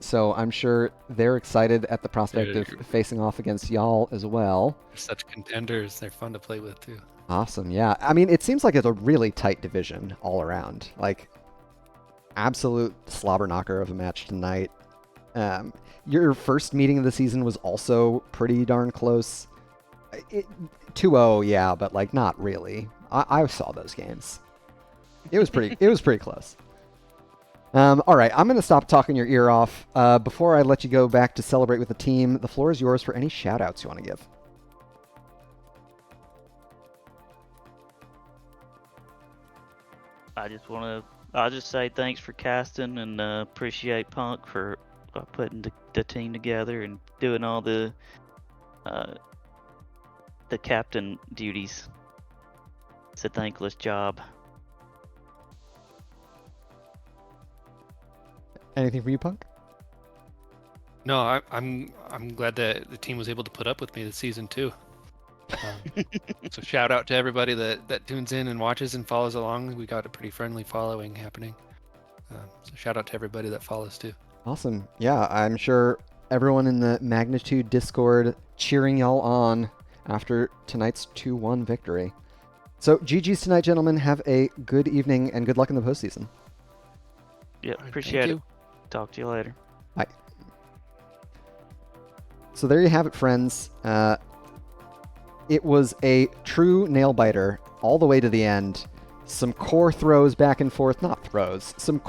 so I'm sure they're excited at the prospect of They're- facing off against y'all as well. They're such contenders. They're fun to play with too. Awesome, yeah. I mean, it seems like it's a really tight division all around. Like, absolute slobber knocker of a match tonight. Your first meeting of the season was also pretty darn close. 2-0, yeah, but like not really. I saw those games. It was pretty close. All right, I'm going to stop talking your ear off. Before I let you go back to celebrate with the team, the floor is yours for any shout-outs you want to give. I'll just say thanks for casting and appreciate Punk for putting the team together and doing all the captain duties. It's a thankless job. Anything for you, Punk? No, I'm glad that the team was able to put up with me this season too. So shout out to everybody that tunes in and watches and follows along. We got a pretty friendly following happening. So shout out to everybody that follows too. Awesome. Yeah, I'm sure everyone in the Magnitude Discord cheering y'all on after tonight's 2-1 victory. So GG's tonight, gentlemen. Have a good evening and good luck in the postseason. Yep, All right, appreciate thank it. you. Talk to you later. Bye. So there you have it, friends. It was a true nail-biter all the way to the end. Some core throws back and forth, not throws, some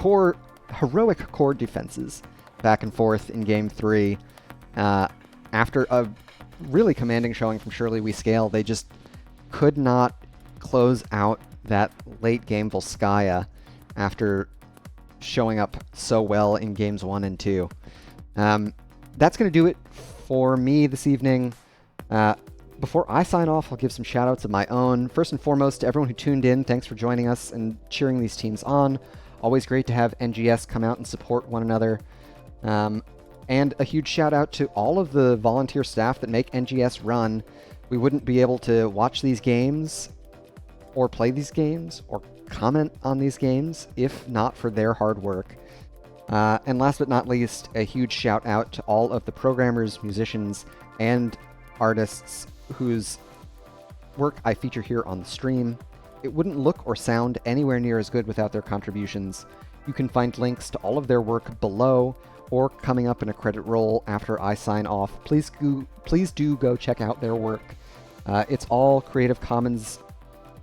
heroic core defenses back and forth in Game 3. After a really commanding showing from Surely We Scale, they just could not close out that late game Volskaya after showing up so well in Games 1 and 2. That's going to do it for me this evening. Before I sign off, I'll give some shout-outs of my own. First and foremost, to everyone who tuned in, thanks for joining us and cheering these teams on. Always great to have NGS come out and support one another. And a huge shout-out to all of the volunteer staff that make NGS run. We wouldn't be able to watch these games or play these games or comment on these games if not for their hard work. And last but not least, a huge shout-out to all of the programmers, musicians, and artists whose work I feature here on the stream. It wouldn't look or sound anywhere near as good without their contributions. You can find links to all of their work below or coming up in a credit roll after I sign off. Please do go check out their work. It's all Creative Commons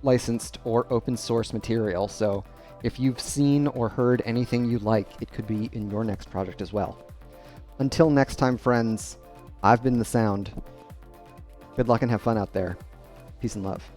licensed or open source material, so if you've seen or heard anything you like, it could be in your next project as well. Until next time, friends, I've been The Sound. Good luck and have fun out there. Peace and love.